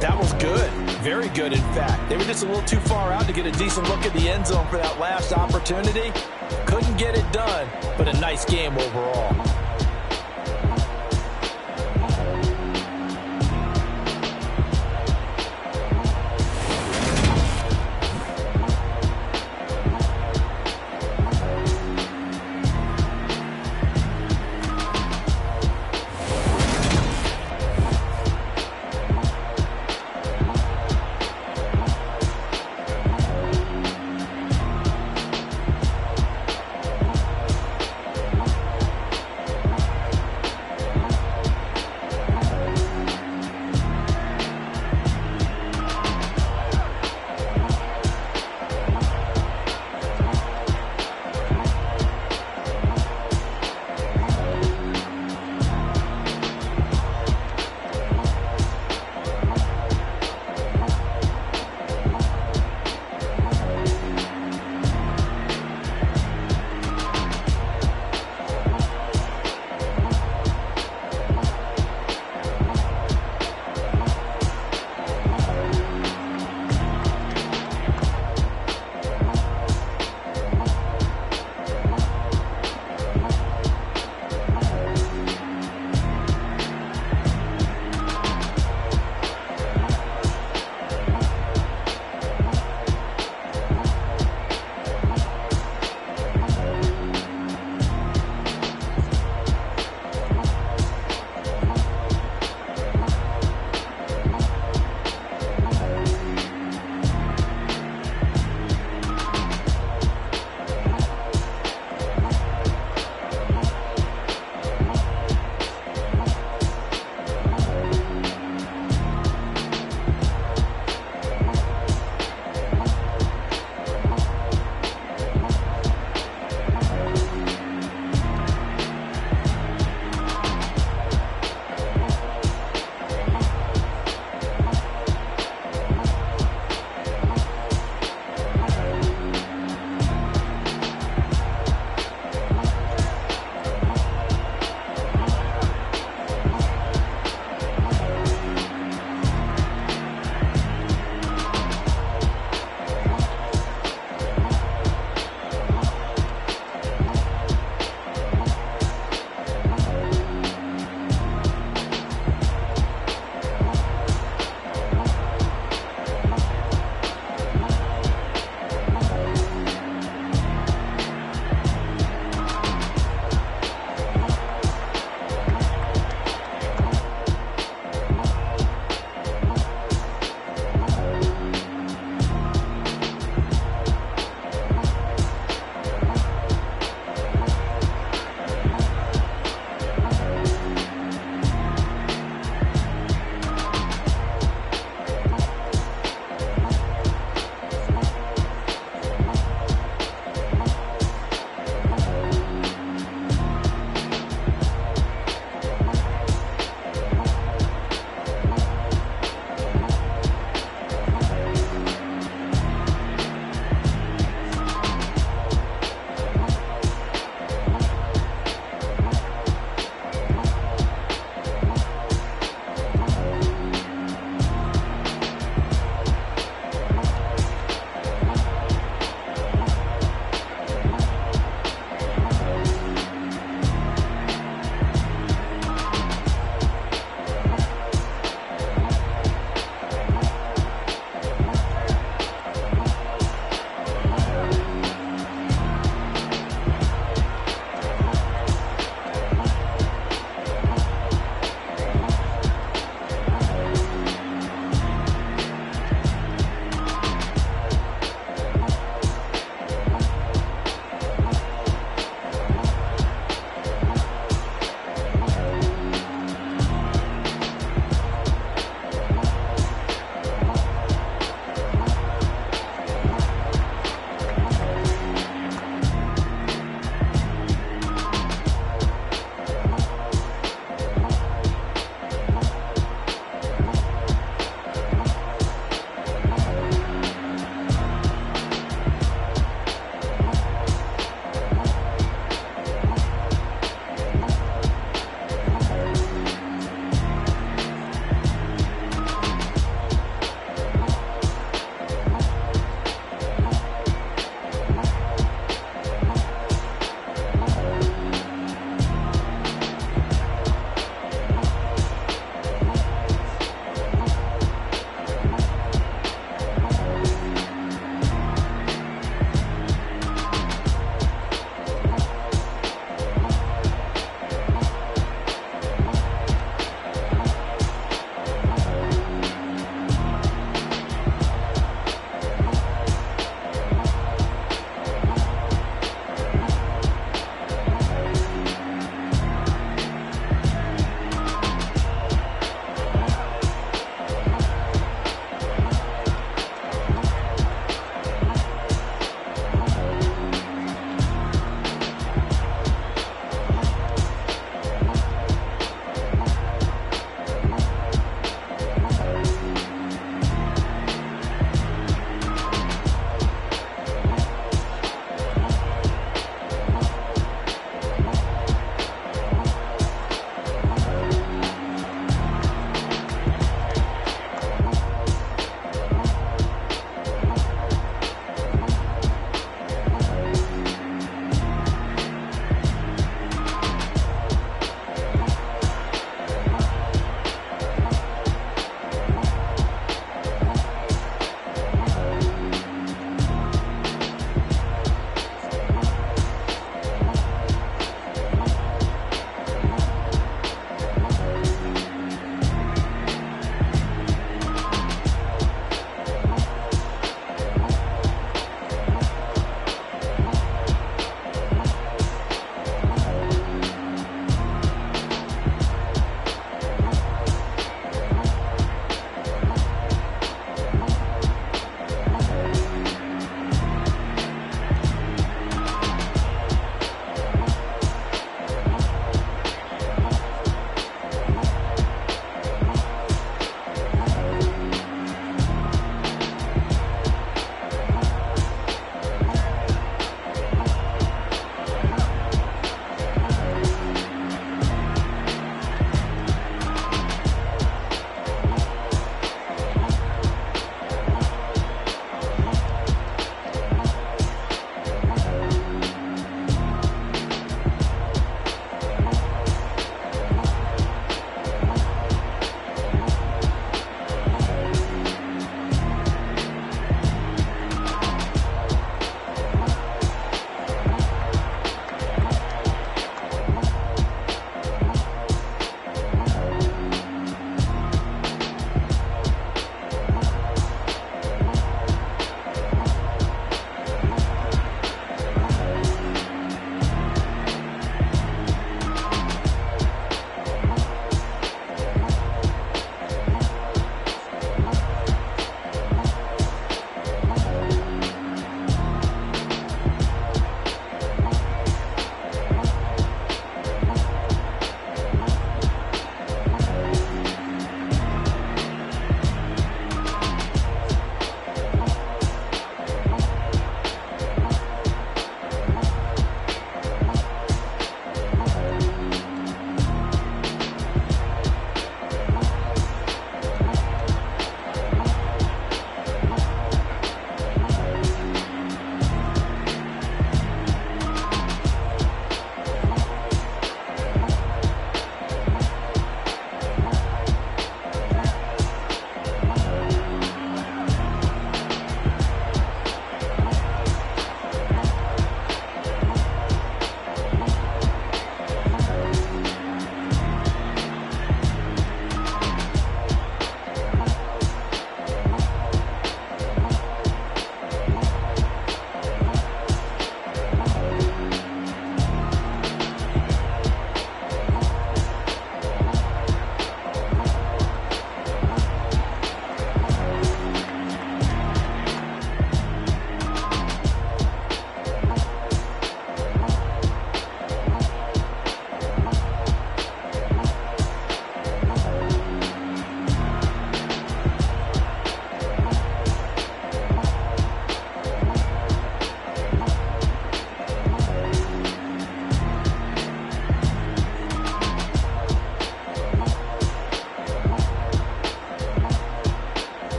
Speaker 4: that was good. Very good, in fact. They were just a little too far out to get a decent look at the end zone for that last opportunity. Couldn't get it done, but a nice game overall.